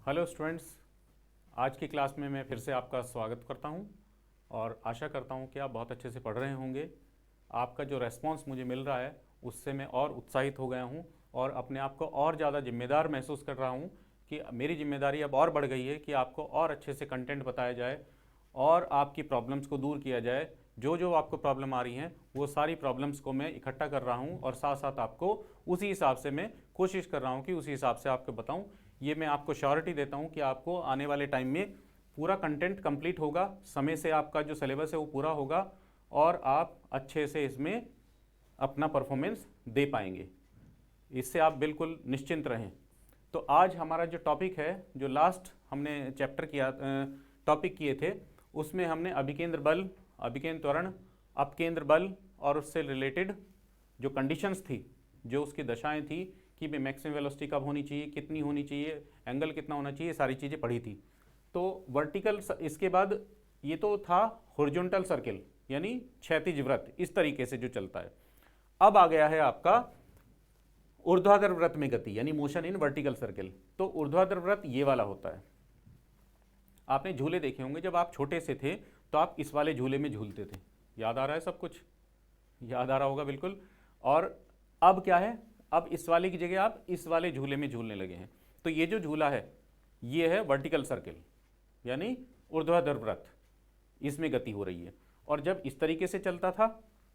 Hello students, आज की class में मैं फिर से आपका स्वागत करता हूं और आशा करता हूं कि आप बहुत अच्छे से पढ़ रहे होंगे। आपका जो रेस्पॉन्स मुझे मिल रहा है उससे मैं और उत्साहित हो गया हूं और अपने आप को और ज़्यादा जिम्मेदार महसूस कर रहा हूं कि मेरी जिम्मेदारी अब और बढ़ गई है कि आपको और अच्छे से कंटेंट बताया जाए और आपकी प्रॉब्लम्स को दूर किया जाए। जो जो आपको प्रॉब्लम आ रही हैं वो सारी प्रॉब्लम्स को मैं इकट्ठा कर रहा हूं और साथ साथ आपको उसी हिसाब से मैं कोशिश कर रहा हूं कि उसी हिसाब से आपको बताऊं। ये मैं आपको श्योरिटी देता हूं कि आपको आने वाले टाइम में पूरा कंटेंट कंप्लीट होगा, समय से आपका जो सिलेबस है वो पूरा होगा और आप अच्छे से इसमें अपना परफॉर्मेंस दे पाएंगे। इससे आप बिल्कुल निश्चिंत रहें। तो आज हमारा जो टॉपिक है, जो लास्ट हमने चैप्टर किया टॉपिक किए थे, उसमें हमने अभिकेंद्र बल, अभिकेंद्र त्वरण, अपकेंद्र बल और उससे रिलेटेड जो कंडीशंस थी, जो उसकी दशाएं थी कि भाई मैक्सिमम वेलोसिटी कब होनी चाहिए, कितनी होनी चाहिए, एंगल कितना होना चाहिए, सारी चीज़ें पढ़ी थी। तो वर्टिकल, इसके बाद ये तो था हॉरिजॉन्टल सर्किल यानी क्षैतिज वृत्त, इस तरीके से जो चलता है। अब आ गया है आपका ऊर्ध्वाधर वृत्त में गति यानी मोशन इन वर्टिकल सर्किल। तो ऊर्ध्वाधर वृत्त ये वाला होता है। आपने झूले देखे होंगे, जब आप छोटे से थे तो आप इस वाले झूले में झूलते थे। याद आ रहा है सब कुछ? याद आ रहा होगा बिल्कुल। और अब क्या है, अब इस वाले की जगह आप इस वाले झूले में झूलने लगे हैं। तो ये जो झूला है ये है वर्टिकल सर्किल यानी ऊर्ध्वाधर वृत्त, इसमें गति हो रही है। और जब इस तरीके से चलता था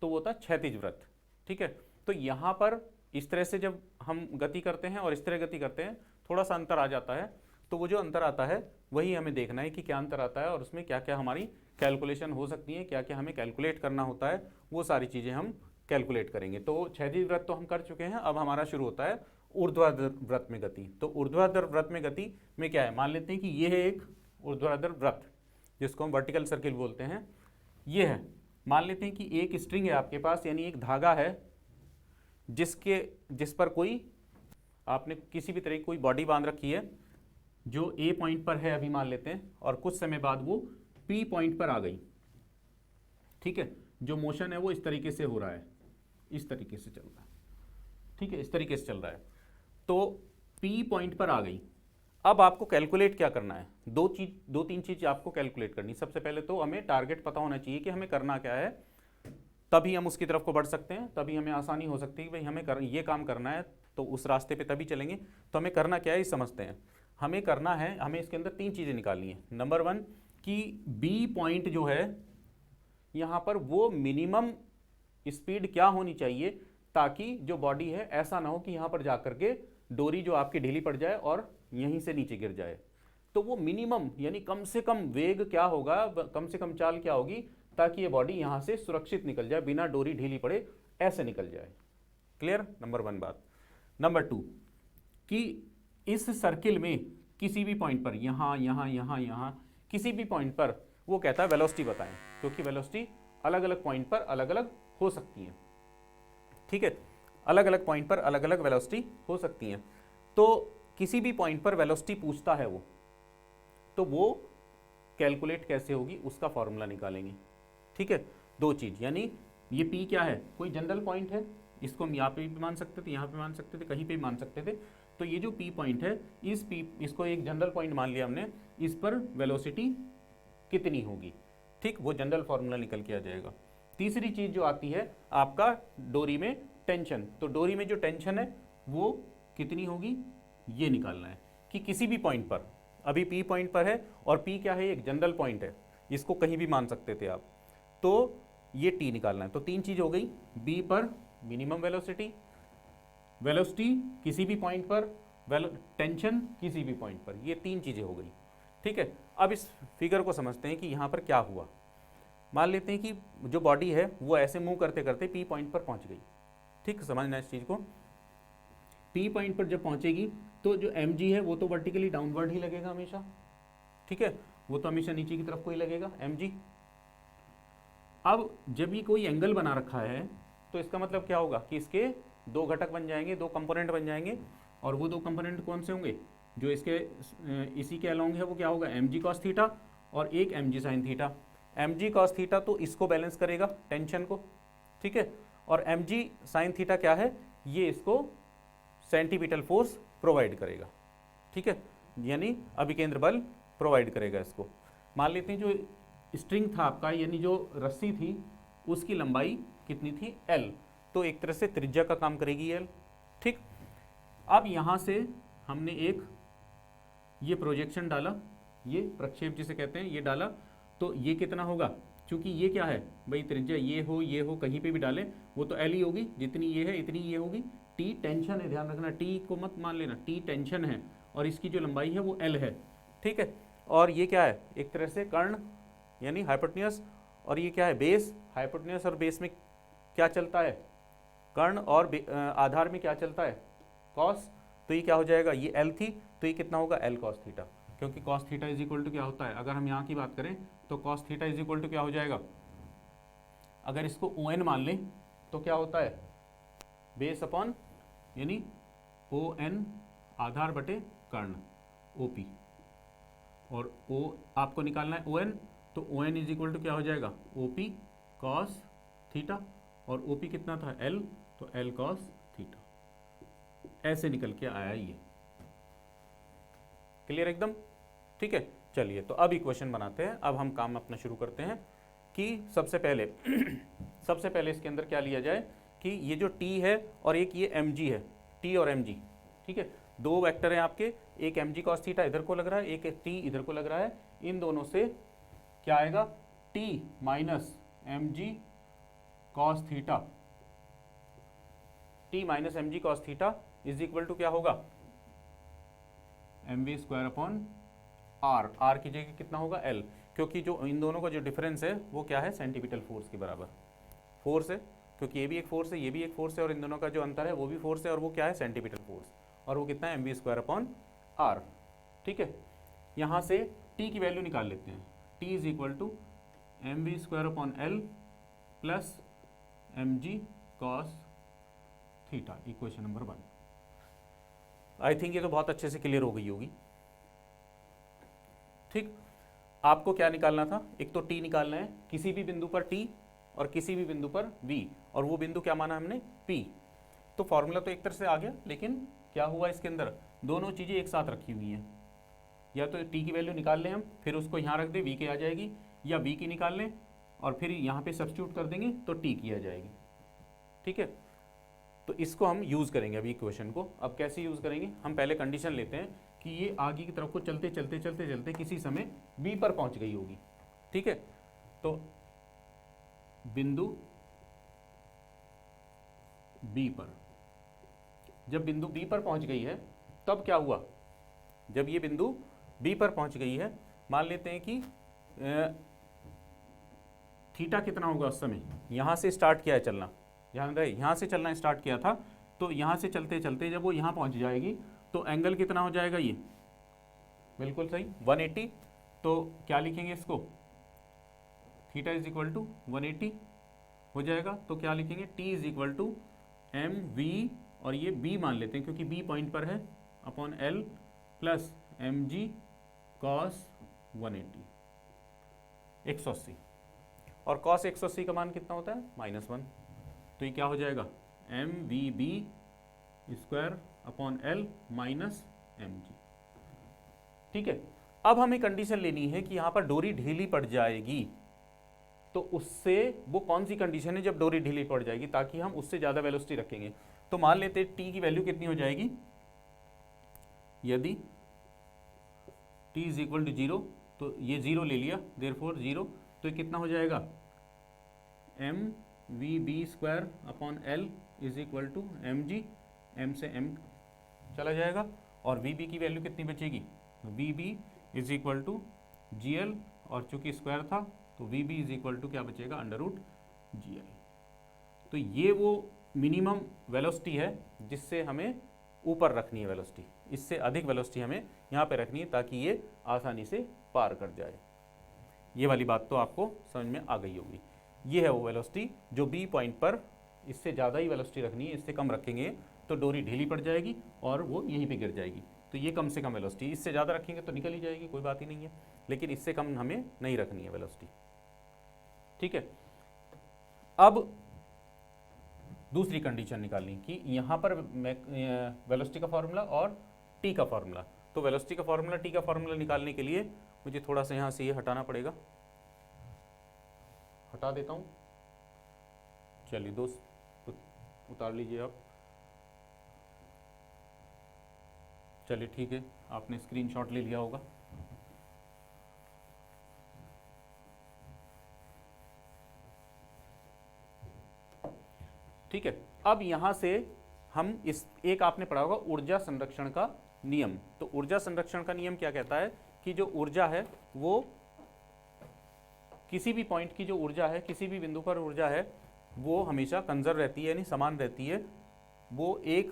तो वो था क्षैतिज वृत्त। ठीक है, तो यहाँ पर इस तरह से जब हम गति करते हैं और इस तरह गति करते हैं, थोड़ा सा अंतर आ जाता है। तो वो जो अंतर आता है वही हमें देखना है कि क्या अंतर आता है और उसमें क्या क्या हमारी कैलकुलेशन हो सकती है, क्या क्या हमें कैलकुलेट करना होता है, वो सारी चीज़ें हम कैलकुलेट करेंगे। तो क्षैतिज वृत्त तो हम कर चुके हैं, अब हमारा शुरू होता है ऊर्ध्वाधर वृत्त में गति। तो ऊर्ध्वाधर वृत्त में गति में क्या है, मान लेते हैं कि ये है एक ऊर्ध्वाधर वृत्त जिसको हम वर्टिकल सर्किल बोलते हैं। ये है, मान लेते हैं कि एक स्ट्रिंग है आपके पास यानी एक धागा है जिस पर कोई आपने किसी भी तरह की कोई बॉडी बांध रखी है जो ए पॉइंट पर है अभी मान लेते हैं, और कुछ समय बाद वो पी पॉइंट पर आ गई। ठीक है, जो मोशन है वो इस तरीके से हो रहा है, इस तरीके से चल रहा है। ठीक है, इस तरीके से चल रहा है। तो पी पॉइंट पर आ गई। अब आपको कैलकुलेट क्या करना है, दो तीन चीज आपको कैलकुलेट करनी। सबसे पहले तो हमें टारगेट पता होना चाहिए कि हमें करना क्या है, तभी हम उसकी तरफ को बढ़ सकते हैं, तभी हमें आसानी हो सकती है कि भाई हमें ये काम करना है तो उस रास्ते पे तभी चलेंगे। तो हमें करना क्या है ये समझते हैं। हमें करना है, हमें इसके अंदर तीन चीज़ें निकालनी है। नंबर वन कि बी पॉइंट जो है यहाँ पर वो मिनिमम स्पीड क्या होनी चाहिए ताकि जो बॉडी है ऐसा ना हो कि यहाँ पर जाकर के डोरी जो आपकी ढीली पड़ जाए और यहीं से नीचे गिर जाए। तो वो मिनिमम यानी कम से कम वेग क्या होगा, कम से कम चाल क्या होगी ताकि ये बॉडी यहाँ से सुरक्षित निकल जाए, बिना डोरी ढीली पड़े ऐसे निकल जाए। क्लियर? नंबर वन बात। नंबर टू कि इस सर्किल में किसी भी पॉइंट पर, यहाँ यहाँ यहाँ यहाँ किसी भी पॉइंट पर वो कहता है वेलोसिटी बताएं, क्योंकि वेलोसिटी अलग अलग पॉइंट पर अलग अलग हो सकती है। ठीक है, अलग अलग पॉइंट पर अलग अलग वेलोसिटी हो सकती है। तो किसी भी पॉइंट पर वेलोसिटी पूछता है वो, तो वो कैलकुलेट कैसे होगी उसका फॉर्मूला निकालेंगे। ठीक है, दो चीज, यानी ये पी क्या है, कोई जनरल पॉइंट है, इसको हम यहाँ पे भी मान सकते थे, यहाँ पे मान सकते थे, कहीं पे भी मान सकते थे। तो ये जो पी पॉइंट है, इसको एक जनरल पॉइंट मान लिया हमने, इस पर वेलोसिटी कितनी होगी। ठीक, वो जनरल फॉर्मूला निकल के आ जाएगा। तीसरी चीज जो आती है आपका डोरी में टेंशन। तो डोरी में जो टेंशन है वो कितनी होगी ये निकालना है कि किसी भी पॉइंट पर, अभी पी पॉइंट पर है और पी क्या है, एक जनरल पॉइंट है, इसको कहीं भी मान सकते थे आप। तो ये टी निकालना है। तो तीन चीज हो गई, बी पर मिनिमम वेलोसिटी, वेलोसिटी किसी भी पॉइंट पर, टेंशन किसी भी पॉइंट पर, ये तीन चीजें हो गई। ठीक है, अब इस फिगर को समझते हैं कि यहाँ पर क्या हुआ। मान लेते हैं कि जो बॉडी है वो ऐसे मूव करते करते पी पॉइंट पर पहुंच गई। ठीक, समझना इस चीज को। पी पॉइंट पर जब पहुंचेगी तो जो एम जी है वो तो वर्टिकली डाउनवर्ड ही लगेगा हमेशा। ठीक है, वो तो हमेशा नीचे की तरफ को ही लगेगा एम जी। अब जब ये कोई एंगल बना रखा है तो इसका मतलब क्या होगा कि इसके दो घटक बन जाएंगे, दो कंपोनेंट बन जाएंगे। और वो दो कंपोनेंट कौन से होंगे, जो इसके इसी के अलोंग है, वो क्या होगा, एम जी कॉस थीटा और एक M G sine theta. M G cos theta तो इसको बैलेंस करेगा, टेंशन को। ठीक है, और एम जी साइन थीटा क्या है, ये इसको सेंटीपिटल फोर्स प्रोवाइड करेगा। ठीक है, यानी अभिकेंद्र बल प्रोवाइड करेगा इसको। मान लेते हैं जो स्ट्रिंग था आपका, यानी जो रस्सी थी, उसकी लंबाई कितनी थी, L, तो एक तरह से त्रिज्या का काम करेगी L। ठीक, अब यहाँ से हमने एक ये प्रोजेक्शन डाला, ये प्रक्षेप जिसे कहते हैं, ये डाला, तो ये कितना होगा, क्योंकि ये क्या है भाई, त्रिज्या ये हो कहीं पे भी डालें वो तो L ही होगी, जितनी ये है इतनी ये होगी। T टेंशन है, ध्यान रखना, T को मत मान लेना, T टेंशन है और इसकी जो लंबाई है वो L है। ठीक है, और ये क्या है, एक तरह से कर्ण यानी हाइपोटेन्यूस, और ये क्या है, बेस। हाइपोटेन्यूस और बेस में क्या चलता है, कर्ण, और आधार में क्या चलता है, कॉस। तो ये क्या हो जाएगा, ये L थी तो ये कितना होगा, L कॉस थीटा, क्योंकि cos theta is equal to क्या होता है, अगर हम यहाँ की बात करें तो cos theta is equal to क्या हो जाएगा, अगर इसको ON मान लें तो क्या होता है, बेस अपॉन यानी ON आधार बटे कर्ण OP, और O आपको निकालना है ON, तो ON इज इक्वल टू क्या हो जाएगा, OP कॉस थीटा, और OP कितना था, L, तो L कॉस थीटा। ऐसे निकल के आया ये। क्लियर एकदम, ठीक है। चलिए तो अब इक्वेशन बनाते हैं, अब हम काम अपना शुरू करते हैं कि सबसे पहले इसके अंदर क्या लिया जाए कि ये जो T है और एक ये mg है, T और mg, ठीक है, दो वेक्टर हैं आपके, एक mg cos थीटा इधर को लग रहा है, एक T इधर को लग रहा है, इन दोनों से क्या आएगा, T minus mg cos theta, T minus mg cos theta is equal to क्या होगा, mv स्क्वायर अपॉन r की जगह कितना होगा L, क्योंकि जो इन दोनों का जो डिफरेंस है वो क्या है, सेंटीमीटर फोर्स के बराबर फोर्स है, क्योंकि ये भी एक फोर्स है, ये भी एक फोर्स है, और इन दोनों का जो अंतर है वो भी फोर्स है, और वो क्या है, सेंटीमीटर फोर्स, और वो कितना है, mv स्क्वायर अपॉन r। ठीक है, यहाँ से t की वैल्यू निकाल लेते हैं, t is equal to mv square upon L plus mg cos theta, equation number 1। I think ये तो बहुत अच्छे से क्लियर हो गई होगी। ठीक, आपको क्या निकालना था, एक तो T निकालना है, किसी भी बिंदु पर T और किसी भी बिंदु पर V, और वो बिंदु क्या माना हमने, P। तो फॉर्मूला तो एक तरह से आ गया, लेकिन क्या हुआ इसके अंदर, दोनों चीज़ें एक साथ रखी हुई हैं, या तो T की वैल्यू निकाल लें हम, फिर उसको यहाँ रख दें, V की आ जाएगी, या V की निकाल लें और फिर यहाँ पे सब्स्टिट्यूट कर देंगे तो T की आ जाएगी। ठीक है, तो इसको हम यूज़ करेंगे अभी इक्वेशन को। अब कैसे यूज़ करेंगे, हम पहले कंडीशन लेते हैं कि ये आगे की तरफ को चलते चलते चलते चलते किसी समय B पर पहुंच गई होगी। ठीक है, तो बिंदु B पर, जब बिंदु B पर पहुंच गई है तब क्या हुआ, जब ये बिंदु B पर पहुंच गई है, मान लेते हैं कि थीटा कितना होगा उस समय, यहाँ से स्टार्ट किया है चलना, ध्यान रहे यहाँ से चलना स्टार्ट किया था, तो यहाँ से चलते चलते जब वो यहाँ पहुँच जाएगी तो एंगल कितना हो जाएगा, ये बिल्कुल सही 180। तो क्या लिखेंगे इसको, थीटा इज इक्वल टू 180 हो जाएगा, तो क्या लिखेंगे, T is equal to mv, और ये B मान लेते हैं क्योंकि B पॉइंट पर है, upon L plus mg cos 180 180, और cos 180 का मान कितना होता है, -1, तो ये क्या हो जाएगा, mvb square upon L minus mg। ठीक है, अब हमें कंडीशन लेनी है कि यहाँ पर डोरी ढीली पड़ जाएगी, तो उससे वो कौन सी कंडीशन है जब डोरी ढीली पड़ जाएगी, ताकि हम उससे ज़्यादा वेलोसिटी रखेंगे। तो मान लेते हैं T की वैल्यू कितनी हो जाएगी, यदि T इज इक्वल टू 0, तो ये 0 ले लिया, देयरफॉर 0, तो ये कितना हो जाएगा, mvb square upon L is equal to mg, m से m चला जाएगा, और vb की वैल्यू कितनी बचेगी, vb is equal to gl, और चूंकि स्क्वायर था तो vb इज इक्वल टू क्या बचेगा, अंडर रूट gl। तो ये वो मिनिमम वेलोसिटी है जिससे हमें ऊपर रखनी है वेलोसिटी, इससे अधिक वेलोसिटी हमें यहाँ पे रखनी है ताकि ये आसानी से पार कर जाए। ये वाली बात तो आपको समझ में आ गई होगी। ये है वो वेलोसिटी जो B पॉइंट पर, इससे ज़्यादा ही वेलोसिटी रखनी है, इससे कम रखेंगे तो डोरी ढीली पड़ जाएगी और वो यहीं पे गिर जाएगी। तो ये कम से कम वेलोसिटी, इससे ज़्यादा रखेंगे तो निकल ही जाएगी, कोई बात ही नहीं है, लेकिन इससे कम हमें नहीं रखनी है वेलोसिटी। ठीक है, अब दूसरी कंडीशन निकालनी कि यहाँ पर वेलोसिटी का फॉर्मूला और T का फॉर्मूला, तो वेलोसिटी का फॉर्मूला, टी का फॉर्मूला निकालने के लिए मुझे थोड़ा सा यहाँ से ये हटाना पड़ेगा, हटा देता हूँ। चलिए दोस्त उतार लीजिए आप। चलिए ठीक है, आपने स्क्रीनशॉट ले लिया होगा। ठीक है, अब यहाँ से हम इस एक आपने पढ़ा होगा ऊर्जा संरक्षण का नियम। तो ऊर्जा संरक्षण का नियम क्या कहता है कि जो ऊर्जा है वो किसी भी पॉइंट की जो ऊर्जा है, किसी भी बिंदु पर ऊर्जा है, वो हमेशा कंजर्व रहती है, यानी समान रहती है। वो एक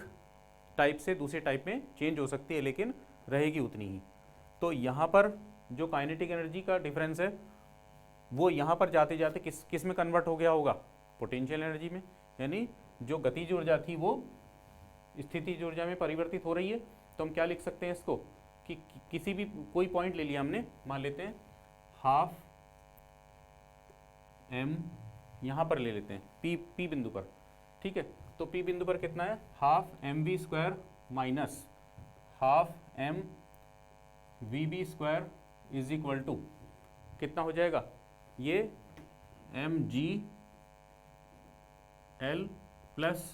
टाइप से दूसरे टाइप में चेंज हो सकती है, लेकिन रहेगी उतनी ही। तो यहाँ पर जो काइनेटिक एनर्जी का डिफरेंस है वो यहाँ पर जाते जाते किस में कन्वर्ट हो गया होगा, पोटेंशियल एनर्जी में। यानी जो गतिज ऊर्जा थी वो स्थितिज ऊर्जा में परिवर्तित हो रही है। तो हम क्या लिख सकते हैं इसको कि किसी भी कोई पॉइंट ले लिया हमने, मान लेते हैं हाफ m, यहाँ पर ले लेते हैं p बिंदु पर। ठीक है, तो p बिंदु पर कितना है, half mv square minus half m vb square is equal to कितना हो जाएगा, ये mg l plus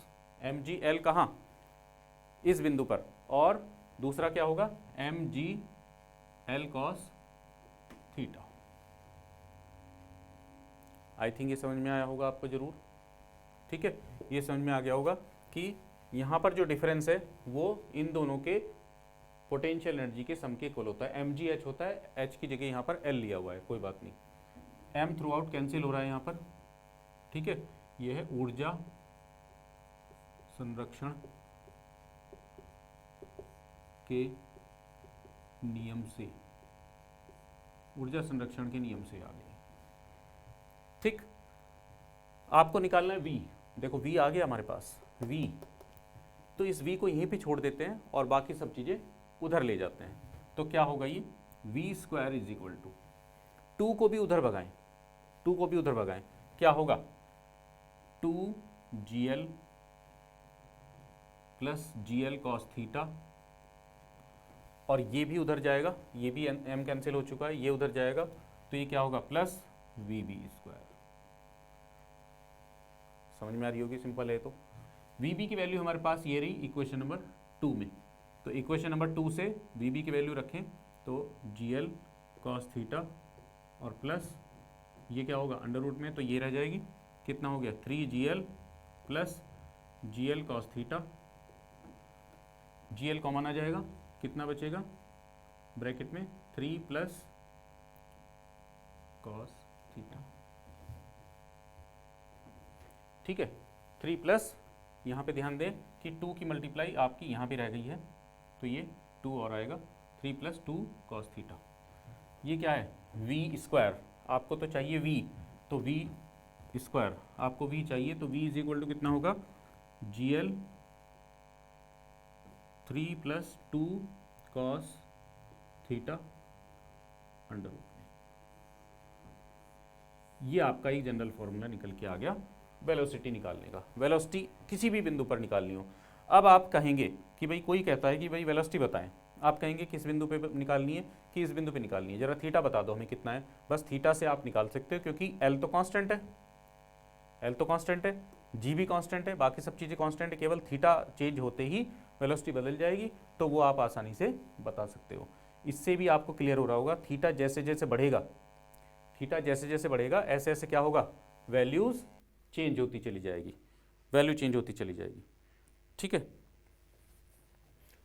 mg l कहाँ, इस बिंदु पर, और दूसरा क्या होगा mg l cos थीटा। आई थिंक ये समझ में आया होगा आपको जरूर। ठीक है, ये समझ में आ गया होगा कि यहाँ पर जो डिफरेंस है वो इन दोनों के पोटेंशियल एनर्जी के सम के इक्वल होता है। mgh होता है, h की जगह यहाँ पर l लिया हुआ है, कोई बात नहीं। m थ्रू आउट कैंसिल हो रहा है यहाँ पर। ठीक है, ये है ऊर्जा संरक्षण के नियम से, ऊर्जा संरक्षण के नियम से आ गई। ठीक, आपको निकालना है v। देखो v आ गया हमारे पास, v, तो इस v को यहीं पे छोड़ देते हैं और बाकी सब चीजें उधर ले जाते हैं। तो क्या होगा, ये v square is equal to 2 को भी उधर भगाएं, 2 को भी उधर भगाएं, क्या होगा 2gl plus gl cos theta, और ये भी उधर जाएगा, ये भी m कैंसिल हो चुका है, ये उधर जाएगा, तो ये क्या होगा प्लस vb स्क्वायर। समझ में आ रही होगी, सिंपल है। तो vb की वैल्यू हमारे पास ये रही इक्वेशन नंबर 2 में। तो इक्वेशन नंबर 2 से vb की वैल्यू रखें तो gl cos थीटा और प्लस ये क्या होगा अंडर रूट में, तो ये रह जाएगी, कितना हो गया 3gl प्लस gl cos थीटा, gl कॉमन आ जाएगा, कितना बचेगा ब्रैकेट में 3 प्लस cos थीटा। ठीक है, 3 प्लस, यहाँ पे ध्यान दें कि 2 की मल्टीप्लाई आपकी यहाँ पे रह गई है, तो ये 2 और आएगा, 3 प्लस 2 cos थीटा। ये क्या है v स्क्वायर, आपको तो चाहिए v, तो v स्क्वायर आपको v चाहिए, तो v इज इक्वल टू कितना होगा gl 3 plus 2 cos theta under root में। ये आपका एक जनरल फॉर्मूला निकल के आ गया वेलोसिटी निकालने का। वेलोसिटी किसी भी बिंदु पर निकालनी हो। अब आप कहेंगे कि भाई कोई कहता है कि भाई वेलोसिटी बताएं, आप कहेंगे किस बिंदु पे निकालनी है कि इस बिंदु पे निकालनी है, जरा थीटा बता दो हमें कितना है। बस थीटा से आप निकाल सकते हो, क्योंकि एल तो कांस्टेंट है, एल तो कांस्टेंट है, जी भी कांस्टेंट है, बाकी सब चीज़ें कांस्टेंट है, केवल थीटा चेंज होते ही वेलोसिटी बदल जाएगी, तो वो आप आसानी से बता सकते हो। इससे भी आपको क्लियर हो रहा होगा, थीटा जैसे जैसे बढ़ेगा, थीटा जैसे जैसे बढ़ेगा ऐसे ऐसे क्या होगा, वैल्यूज़ चेंज होती चली जाएगी, वैल्यू चेंज होती चली जाएगी। ठीक है,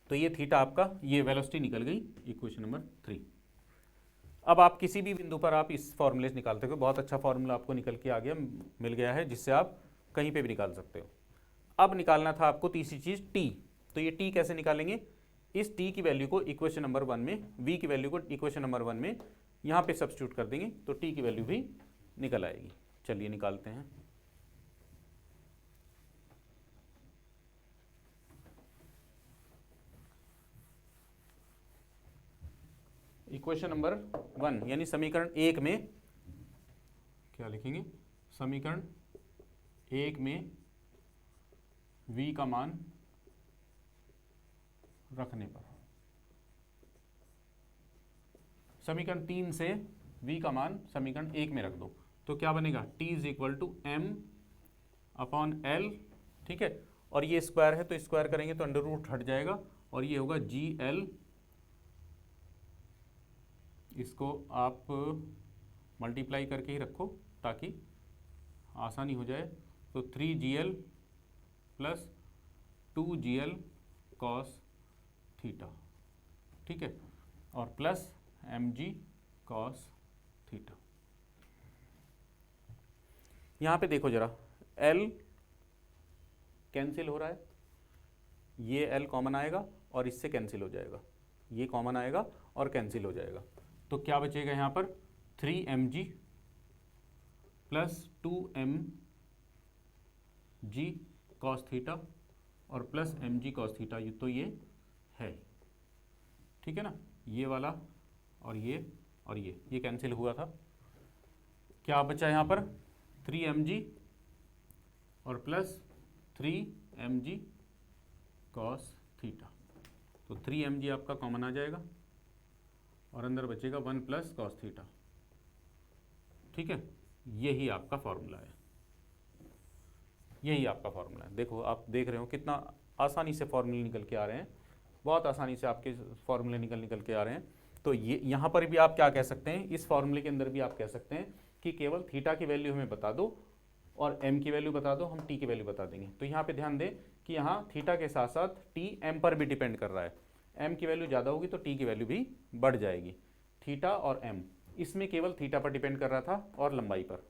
तो ये थीटा आपका, ये वेलोसिटी निकल गई इक्वेशन नंबर 3। अब आप किसी भी बिंदु पर आप इस फॉर्मूले से निकालते हो, बहुत अच्छा फॉर्मूला आपको निकल के आ गया, मिल गया है, जिससे आप कहीं पे भी निकाल सकते हो। अब निकालना था आपको तीसरी चीज़ टी। तो ये टी कैसे निकालेंगे, इस टी की वैल्यू को इक्वेशन नंबर 1 में, वी की वैल्यू को इक्वेशन नंबर 1 में यहाँ पे सब्स्टिट्यूट कर देंगे, तो टी की वैल्यू भी निकल आएगी। चलिए निकालते हैं। इक्वेशन नंबर 1 यानी समीकरण 1 में क्या लिखेंगे, समीकरण 1 में v का मान रखने पर समीकरण 3 से v का मान समीकरण 1 में रख दो, तो क्या बनेगा, t is equal to m upon l, ठीक है, और ये स्क्वायर है तो स्क्वायर करेंगे तो अंडर रूट हट जाएगा और ये होगा gl, इसको आप मल्टीप्लाई करके ही रखो ताकि आसानी हो जाए, तो 3gl plus 2gl cos theta, ठीक है, और प्लस mg cos थीटा। यहाँ पे देखो जरा, l कैंसिल हो रहा है, ये l कॉमन आएगा और इससे कैंसिल हो जाएगा, ये कॉमन आएगा और कैंसिल हो जाएगा, तो क्या बचेगा यहाँ पर 3mg plus 2mg cos theta और प्लस mg cos थीटा, तो ये है, ठीक है ना, ये वाला और ये कैंसिल हुआ था, क्या बचा यहाँ पर 3mg और प्लस 3mg cos थीटा, तो 3mg आपका कॉमन आ जाएगा और अंदर बचेगा 1 प्लस cos थीटा, ठीक है, यही आपका फॉर्मूला है, यही आपका फॉर्मूला है। देखो आप देख रहे हो कितना आसानी से फॉर्मूले निकल के आ रहे हैं, बहुत आसानी से आपके फॉर्मूले निकल के आ रहे हैं। तो ये यहाँ पर भी आप क्या कह सकते हैं, इस फॉर्मूले के अंदर भी आप कह सकते हैं कि केवल थीटा की वैल्यू हमें बता दो और m की वैल्यू बता दो, हम t की वैल्यू बता देंगे। तो यहाँ पे ध्यान दें कि यहाँ थीटा के साथ साथ t m पर भी डिपेंड कर रहा है, m की वैल्यू ज़्यादा होगी तो t की वैल्यू भी बढ़ जाएगी। थीटा और m, इसमें केवल थीटा पर डिपेंड कर रहा था और लंबाई पर,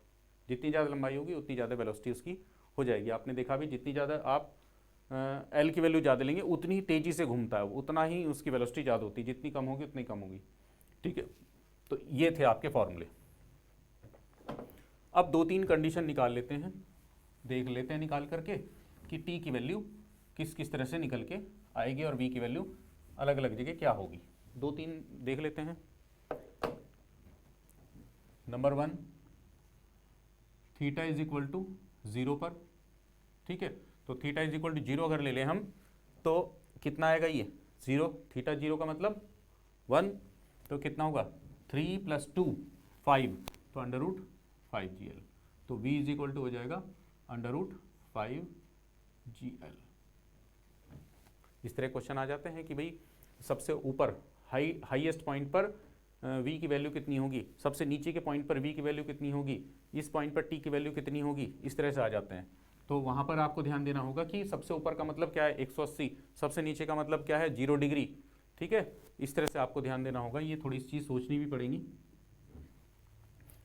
जितनी ज़्यादा लंबाई होगी उतनी ज़्यादा वेलोसिटी उसकी हो जाएगी। आपने देखा भी जितनी ज़्यादा आप l की वैल्यू ज़्यादा लेंगे उतनी ही तेज़ी से घूमता है, उतना ही उसकी वेलोसिटी ज़्यादा होती है, जितनी कम होगी उतनी कम होगी, ठीक है। तो ये थे आपके फॉर्मूले। अब 2-3 कंडीशन निकाल लेते हैं, देख लेते हैं निकाल करके कि t की वैल्यू किस किस तरह से निकल के आएगी और v की वैल्यू अलग अलग जगह क्या होगी। 2-3 देख लेते हैं। Number 1, theta is equal to 0 पर, ठीक है, तो थीटा इज इक्वल टू 0 अगर ले लें हम तो कितना आएगा, ये 0, थीटा 0 का मतलब 1, तो कितना होगा 3 प्लस 2 5, तो अंडर रूट 5gl, तो v इज इक्वल टू हो जाएगा अंडर रूट 5gl। इस तरह क्वेश्चन आ जाते हैं कि भाई सबसे ऊपर हाईएस्ट पॉइंट पर v की वैल्यू कितनी होगी, सबसे नीचे के पॉइंट पर v की वैल्यू कितनी होगी, इस पॉइंट पर t की वैल्यू कितनी होगी, इस तरह से आ जाते हैं। तो वहाँ पर आपको ध्यान देना होगा कि सबसे ऊपर का मतलब क्या है 180, सबसे नीचे का मतलब क्या है 0 डिग्री, ठीक है, इस तरह से आपको ध्यान देना होगा, ये थोड़ी सी चीज़ सोचनी भी पड़ेगी।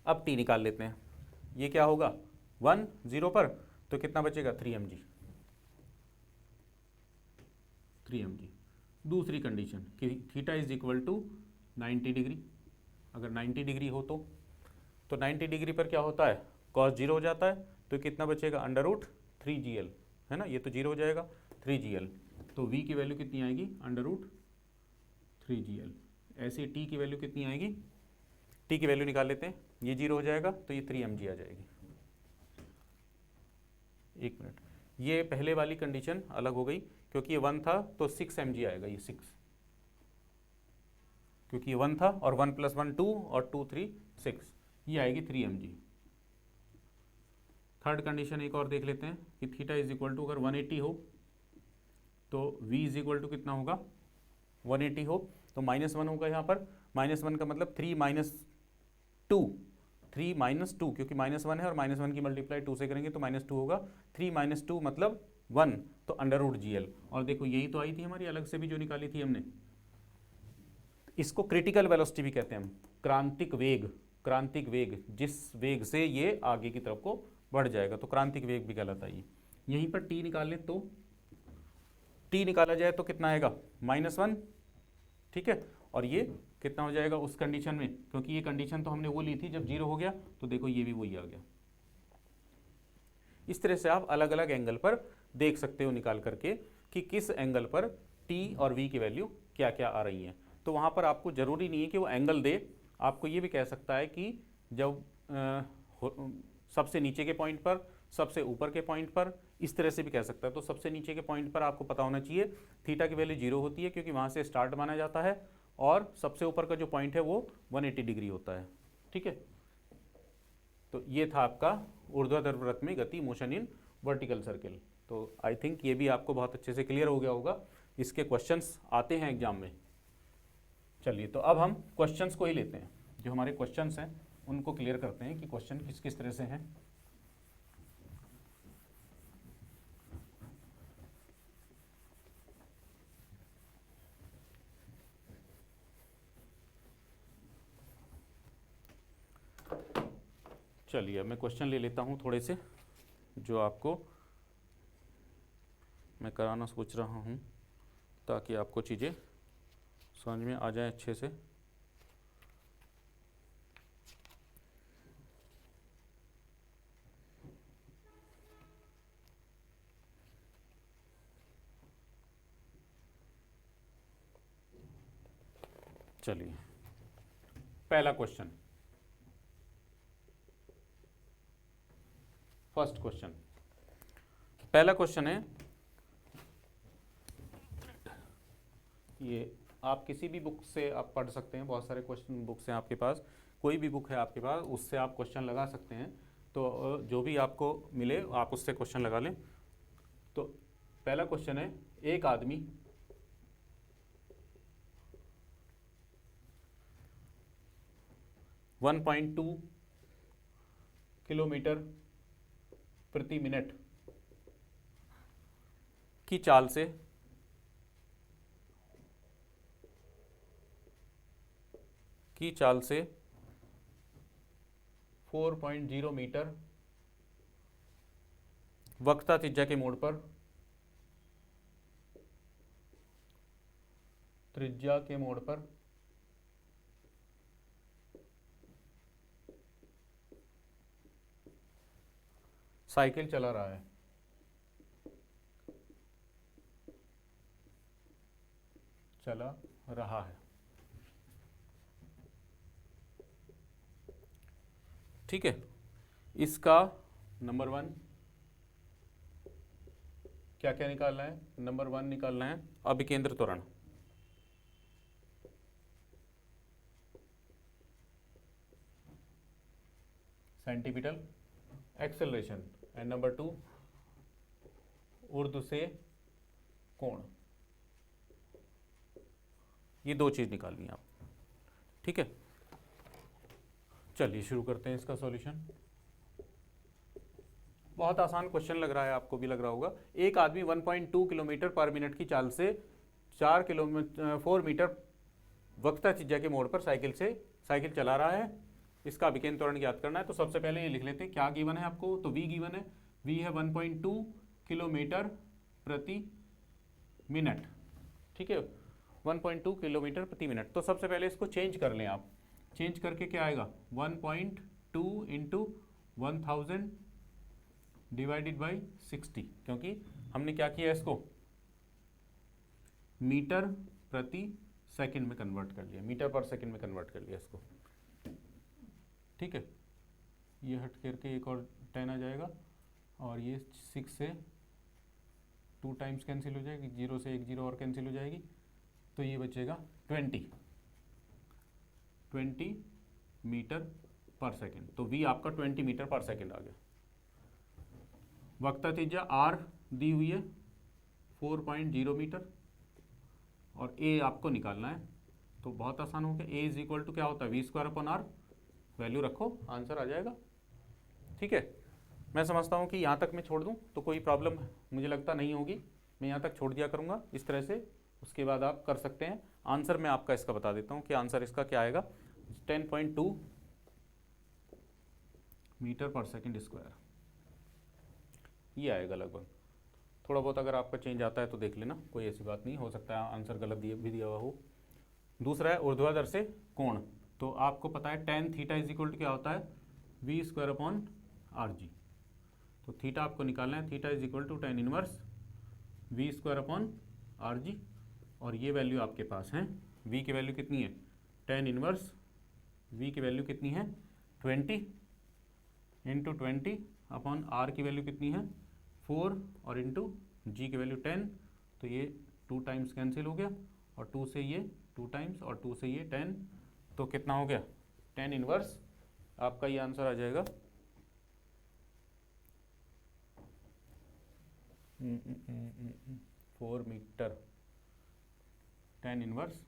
अब t निकाल लेते हैं, ये क्या होगा 1 0 पर, तो कितना बचेगा 3mg। दूसरी कंडीशन कि theta is equal to 90 degree, अगर 90 डिग्री हो तो 90 डिग्री पर क्या होता है cos 0 हो जाता है, तो कितना बचेगा अंडर रूट 3gl, है ना, ये तो 0 हो जाएगा 3gl, तो v की वैल्यू कितनी आएगी अंडर रूट 3gl। ऐसे t की वैल्यू कितनी आएगी, t की वैल्यू निकाल लेते हैं, ये 0 हो जाएगा तो ये 3mg आ जाएगी। एक मिनट, ये पहले वाली कंडीशन अलग हो गई क्योंकि ये 1 था तो 6mg आएगा, ये 6, क्योंकि ये 1 था और 1 + 1 2 और 2 3 6, ये आएगी 3mg। थर्ड कंडीशन एक और देख लेते हैं कि थीटा इज इक्वल टू अगर 180 हो तो v इज इक्वल टू कितना होगा 180 हो तो -1 होगा यहाँ पर, -1 का मतलब 3 - 2 क्योंकि -1 है और -1 की मल्टीप्लाई 2 से करेंगे तो -2 होगा, 3 - 2 मतलब 1, तो अंडर रूट gl। और देखो यही तो आई थी हमारी अलग से भी जो निकाली थी हमने, इसको क्रिटिकल वेलोसिटी भी कहते हैं हम, क्रांतिक वेग, जिस वेग से ये आगे की तरफ को बढ़ जाएगा तो क्रांतिक वेग भी कहलाता है। यहीं पर t निकाल ले तो t निकाला जाए तो कितना आएगा -1, ठीक है, और ये कितना हो जाएगा उस कंडीशन में, क्योंकि ये कंडीशन तो हमने वो ली थी जब 0 हो गया, तो देखो ये भी वही आ गया। इस तरह से आप अलग अलग एंगल पर देख सकते हो निकाल करके कि किस एंगल पर t और v की वैल्यू क्या क्या आ रही है। तो वहाँ पर आपको ज़रूरी नहीं है कि वो एंगल दे, आपको ये भी कह सकता है कि जब सबसे नीचे के पॉइंट पर, सबसे ऊपर के पॉइंट पर, इस तरह से भी कह सकता है। तो सबसे नीचे के पॉइंट पर आपको पता होना चाहिए थीटा की वैल्यू 0 होती है क्योंकि वहाँ से स्टार्ट माना जाता है, और सबसे ऊपर का जो पॉइंट है वो 180 डिग्री होता है। ठीक है, तो ये था आपका ऊर्ध्वाधर वृत्त में गति, मोशन इन वर्टिकल सर्किल। तो आई थिंक ये भी आपको बहुत अच्छे से क्लियर हो गया होगा। इसके क्वेश्चंस आते हैं एग्जाम में। चलिए, तो अब हम क्वेश्चंस को ही लेते हैं। जो हमारे क्वेश्चंस हैं उनको क्लियर करते हैं कि क्वेश्चन किस किस तरह से हैं। चलिए, अब मैं क्वेश्चन ले लेता हूँ थोड़े से, जो आपको मैं कराना सोच रहा हूँ ताकि आपको चीज़ें समझ में आ जाए अच्छे से। चलिए, पहला क्वेश्चन, फर्स्ट क्वेश्चन, पहला क्वेश्चन है ये, आप किसी भी बुक से आप पढ़ सकते हैं, बहुत सारे क्वेश्चन बुक्स हैं आपके पास, कोई भी बुक है आपके पास उससे आप क्वेश्चन लगा सकते हैं। तो जो भी आपको मिले आप उससे क्वेश्चन लगा लें। तो पहला क्वेश्चन है, एक आदमी 1.2 किलोमीटर प्रति मिनट की चाल से की चाल से 4.0 मीटर वक्रता त्रिज्या के मोड़ पर साइकिल चला रहा है। ठीक है, इसका नंबर 1 क्या क्या निकालना है? नंबर 1 निकालना है अभिकेंद्र त्वरण। Centripetal acceleration. एंड नंबर 2 ऊर्ध्व से कोण। ये 2 चीज निकालनी है आप। ठीक है, चलिए शुरू करते हैं इसका सॉल्यूशन। बहुत आसान क्वेश्चन लग रहा है, आपको भी लग रहा होगा। एक आदमी 1.2 किलोमीटर पर मिनट की चाल से 4 मीटर वक्रता त्रिज्या के मोड़ पर साइकिल चला रहा है। इसका अभिकेंद्र त्वरण ज्ञात करना है। तो सबसे पहले ये लिख लेते हैं क्या गिवन है आपको। तो v गिवन है, v है 1.2 किलोमीटर प्रति मिनट। ठीक है, 1.2 किलोमीटर प्रति मिनट। तो सबसे पहले इसको चेंज कर लें आप। चेंज करके क्या आएगा, 1.2 इंटू 1000 डिवाइडेड बाई 60, क्योंकि हमने क्या किया इसको मीटर प्रति सेकंड में कन्वर्ट कर लिया, मीटर पर सेकंड में कन्वर्ट कर लिया इसको। ठीक है, ये हट करके एक और 10 आ जाएगा और ये 6 से 2 टाइम्स कैंसिल हो जाएगी, 0 से एक 0 और कैंसिल हो जाएगी, तो ये बचेगा 20 मीटर पर सेकंड। तो v आपका 20 मीटर पर सेकंड आ गया। वक्रता त्रिज्या r दी हुई है 4.0 मीटर और a आपको निकालना है। तो बहुत आसान हो गया, a इज इक्वल टू क्या होता है v²/r। वैल्यू रखो, आंसर आ जाएगा। ठीक है, मैं समझता हूँ कि यहाँ तक मैं छोड़ दूँ तो कोई प्रॉब्लम मुझे लगता नहीं होगी। मैं यहाँ तक छोड़ दिया करूँगा इस तरह से, उसके बाद आप कर सकते हैं। आंसर मैं आपका इसका बता देता हूँ कि आंसर इसका क्या आएगा, 10.2 मीटर पर सेकंड स्क्वायर, ये आएगा लगभग। थोड़ा बहुत अगर आपका चेंज आता है तो देख लेना, कोई ऐसी बात नहीं, हो सकता है आंसर गलत दिया हुआ हो। दूसरा है ऊर्ध्वाधर से कोण। तो आपको पता है tan theta is equal to क्या होता है, v²/rg। तो थीटा आपको निकालना है, theta is equal to tan inverse v²/rg। और ये वैल्यू आपके पास है, v की वैल्यू कितनी है, tan इनवर्स v की वैल्यू कितनी है 20 इंटू 20/r की वैल्यू कितनी है 4 और इंटू g की वैल्यू 10। तो ये 2 टाइम्स कैंसिल हो गया और 2 से ये 2 टाइम्स और 2 से ये 10, तो कितना हो गया 10 इनवर्स। आपका ये आंसर आ जाएगा 4 मीटर 10 इनवर्स,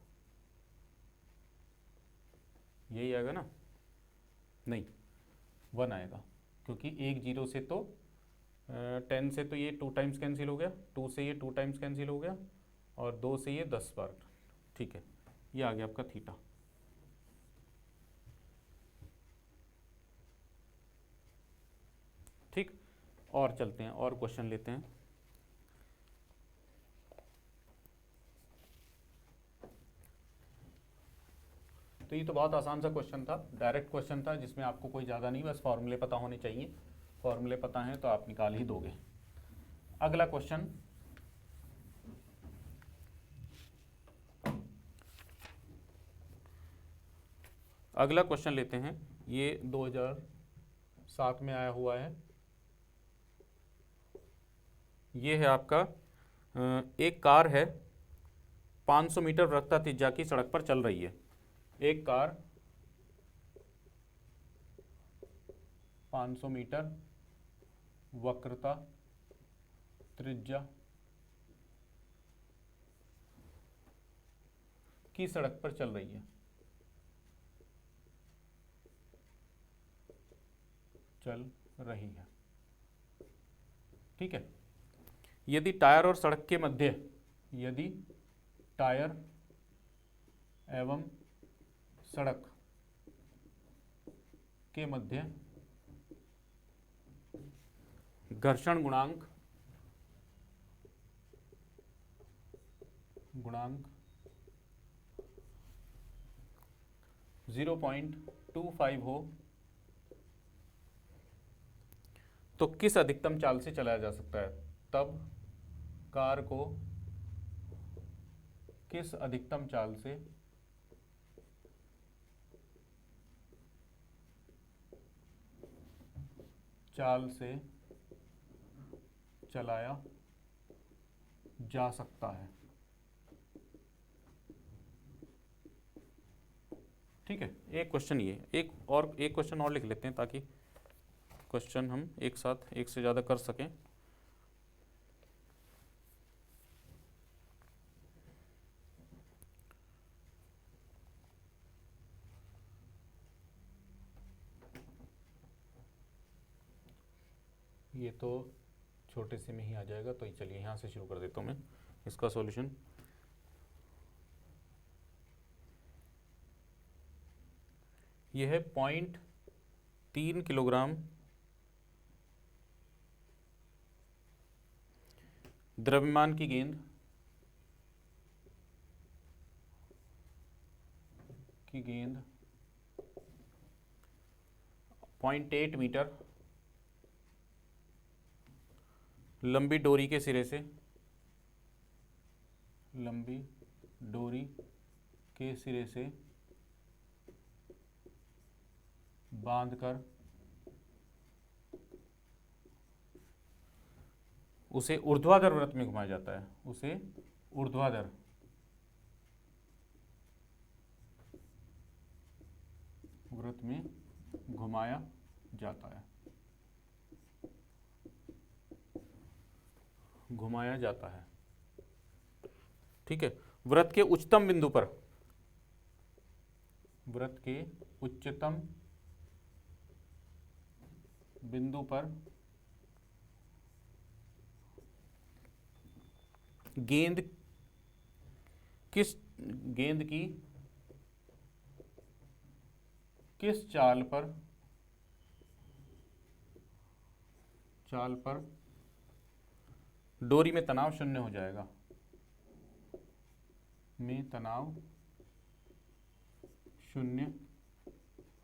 यही आएगा ना, नहीं 1 आएगा, क्योंकि एक जीरो से तो 10 से तो ये 2 टाइम्स कैंसिल हो गया, 2 से ये 2 टाइम्स कैंसिल हो गया, और 2 से ये 10 बार। ठीक है, ये आ गया आपका थीटा। ठीक, और चलते हैं और क्वेश्चन लेते हैं। तो ये तो बहुत आसान सा क्वेश्चन था, डायरेक्ट क्वेश्चन था, जिसमें आपको कोई ज़्यादा नहीं, बस फॉर्मूले पता होने चाहिए। फॉर्मूले पता हैं तो आप निकाल ही दोगे। अगला क्वेश्चन, अगला क्वेश्चन लेते हैं। ये 2007 में आया हुआ है। ये है आपका एक कार है, 500 मीटर वक्रता त्रिज्या की सड़क पर चल रही है। एक कार 500 मीटर वक्रता त्रिज्या की सड़क पर चल रही है। ठीक है, यदि टायर और सड़क के मध्य, यदि टायर एवं सड़क के मध्य घर्षण गुणांक 0.25 हो, तो किस अधिकतम चाल से चलाया जा सकता है? तब कार को किस अधिकतम चाल से चलाया जा सकता है? ठीक है, एक क्वेश्चन ये, एक क्वेश्चन और लिख लेते हैं ताकि क्वेश्चन हम एक साथ एक से ज़्यादा कर सकें। ये तो छोटे से में ही आ जाएगा, तो चलिए यहाँ से शुरू कर देता हूँ मैं इसका सॉल्यूशन। ये है 0.3 किलोग्राम द्रव्यमान की गेंद 0.8 मीटर लंबी डोरी के सिरे से बांधकर उसे ऊर्ध्वाधर वृत्त में घुमाया जाता है। उसे ऊर्ध्वाधर वृत्त में घुमाया जाता है। ठीक है, वृत्त के उच्चतम बिंदु पर गेंद की किस चाल पर डोरी में तनाव शून्य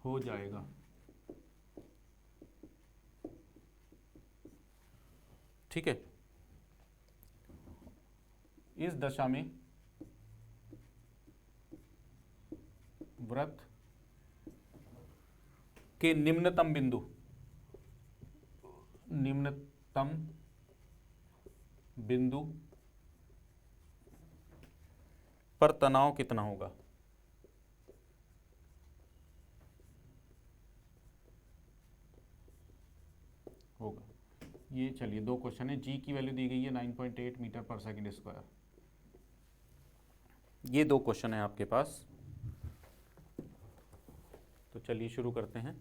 हो जाएगा? ठीक है, इस दशा में वृत्त के निम्नतम बिंदु पर तनाव कितना होगा। ये चलिए दो क्वेश्चन है। जी की वैल्यू दी गई है 9.8 मीटर पर सेकंड स्क्वायर। ये दो क्वेश्चन है आपके पास, तो चलिए शुरू करते हैं।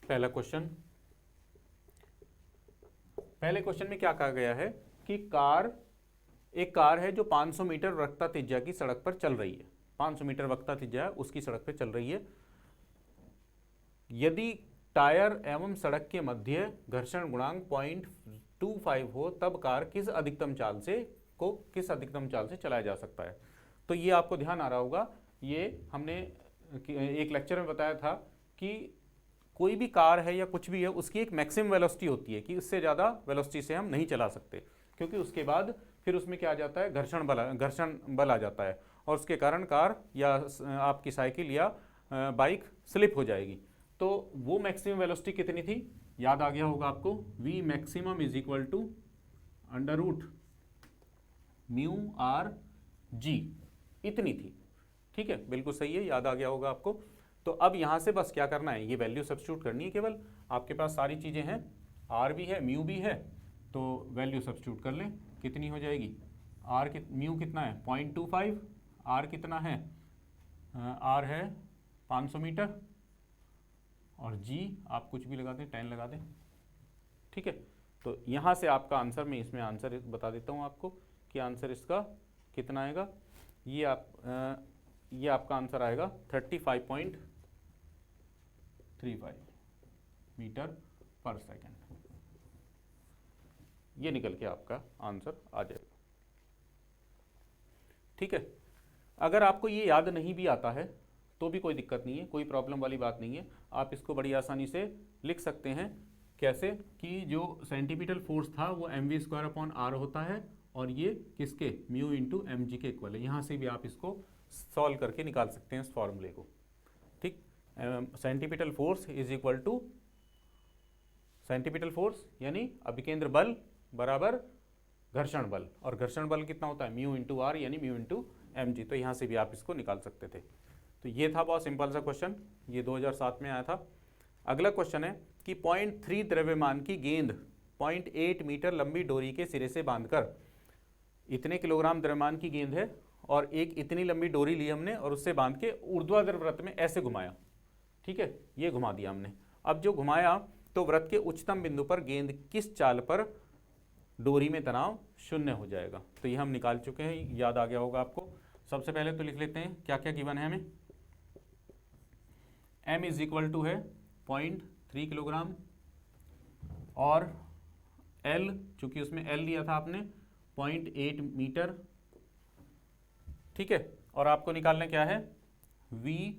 पहला क्वेश्चन, पहले क्वेश्चन में क्या कहा गया है कि एक कार है जो 500 मीटर वक्रता त्रिज्या की सड़क पर चल रही है। 500 मीटर वक्रता त्रिज्या उसकी सड़क पर चल रही है। यदि टायर एवं सड़क के मध्य घर्षण गुणांक 0.25 हो तब कार किस अधिकतम चाल से चलाया जा सकता है। तो ये आपको ध्यान आ रहा होगा, ये हमने एक लेक्चर में बताया था कि कोई भी कार है या कुछ भी है उसकी एक मैक्सिमम वेलोसिटी होती है कि उससे ज़्यादा वेलोसिटी से हम नहीं चला सकते, क्योंकि उसके बाद फिर उसमें क्या आ जाता है, घर्षण बल आ जाता है और उसके कारण कार या आपकी साइकिल या बाइक स्लिप हो जाएगी। तो वो मैक्सिमम वेलोसिटी कितनी थी, याद आ गया होगा आपको, v maximum is equal to under root mu r g, इतनी थी। ठीक है, बिल्कुल सही है, याद आ गया होगा आपको। तो अब यहाँ से बस क्या करना है, ये वैल्यू सब्स्टिट्यूट करनी है केवल। आपके पास सारी चीज़ें हैं, आर भी है म्यू भी है, तो वैल्यू सब्स्टिट्यूट कर लें। कितनी हो जाएगी, म्यू कितना है 0.25, आर कितना है, आर है 500 मीटर, और जी आप कुछ भी लगा दें, 10 लगा दें। ठीक है, तो यहाँ से आपका आंसर, मैं इसमें आंसर बता देता हूँ आपको कि आंसर इसका कितना आएगा। ये आपका आंसर आएगा 35.35 मीटर पर सेकंड। ये निकल के आपका आंसर आ जाएगा। ठीक है, अगर आपको ये याद नहीं भी आता है तो भी कोई दिक्कत नहीं है, कोई प्रॉब्लम वाली बात नहीं है। आप इसको बड़ी आसानी से लिख सकते हैं। कैसे कि जो सेंटीमीटर फोर्स था वो mv²/r होता है और ये किसके, म्यू इंटू एम जी के इक्वल है। यहाँ से भी आप इसको सॉल्व करके निकाल सकते हैं इस फॉर्मूले को। ठीक, centimetre force is equal two centimetre force यानी अभिकेंद्र बल बराबर घर्षण बल, और घर्षण बल कितना होता है, म्यू इंटू आर यानी म्यू इंटू एम जी। तो यहाँ से भी आप इसको निकाल सकते थे। तो ये था बहुत सिंपल सा क्वेश्चन, ये 2007 में आया था। अगला क्वेश्चन है कि 0.3 द्रव्यमान की गेंद 0.8 मीटर लंबी डोरी के सिरे से बांधकर, इतने किलोग्राम द्रव्यमान की गेंद है और एक इतनी लंबी डोरी ली हमने और उससे बांध के ऊर्ध्वाधर वृत्त में ऐसे घुमाया। ठीक है, ये घुमा दिया हमने। अब जो घुमाया तो वृत्त के उच्चतम बिंदु पर गेंद किस चाल पर डोरी में तनाव 0 हो जाएगा। तो ये हम निकाल चुके हैं, याद आ गया होगा आपको। सबसे पहले तो लिख लेते हैं क्या क्या गिवन है हमें। m इज इक्वल टू है 0.3 किलोग्राम और L, चूंकि उसमें L लिया था आपने 0.8 मीटर। ठीक है, और आपको निकालना क्या है, V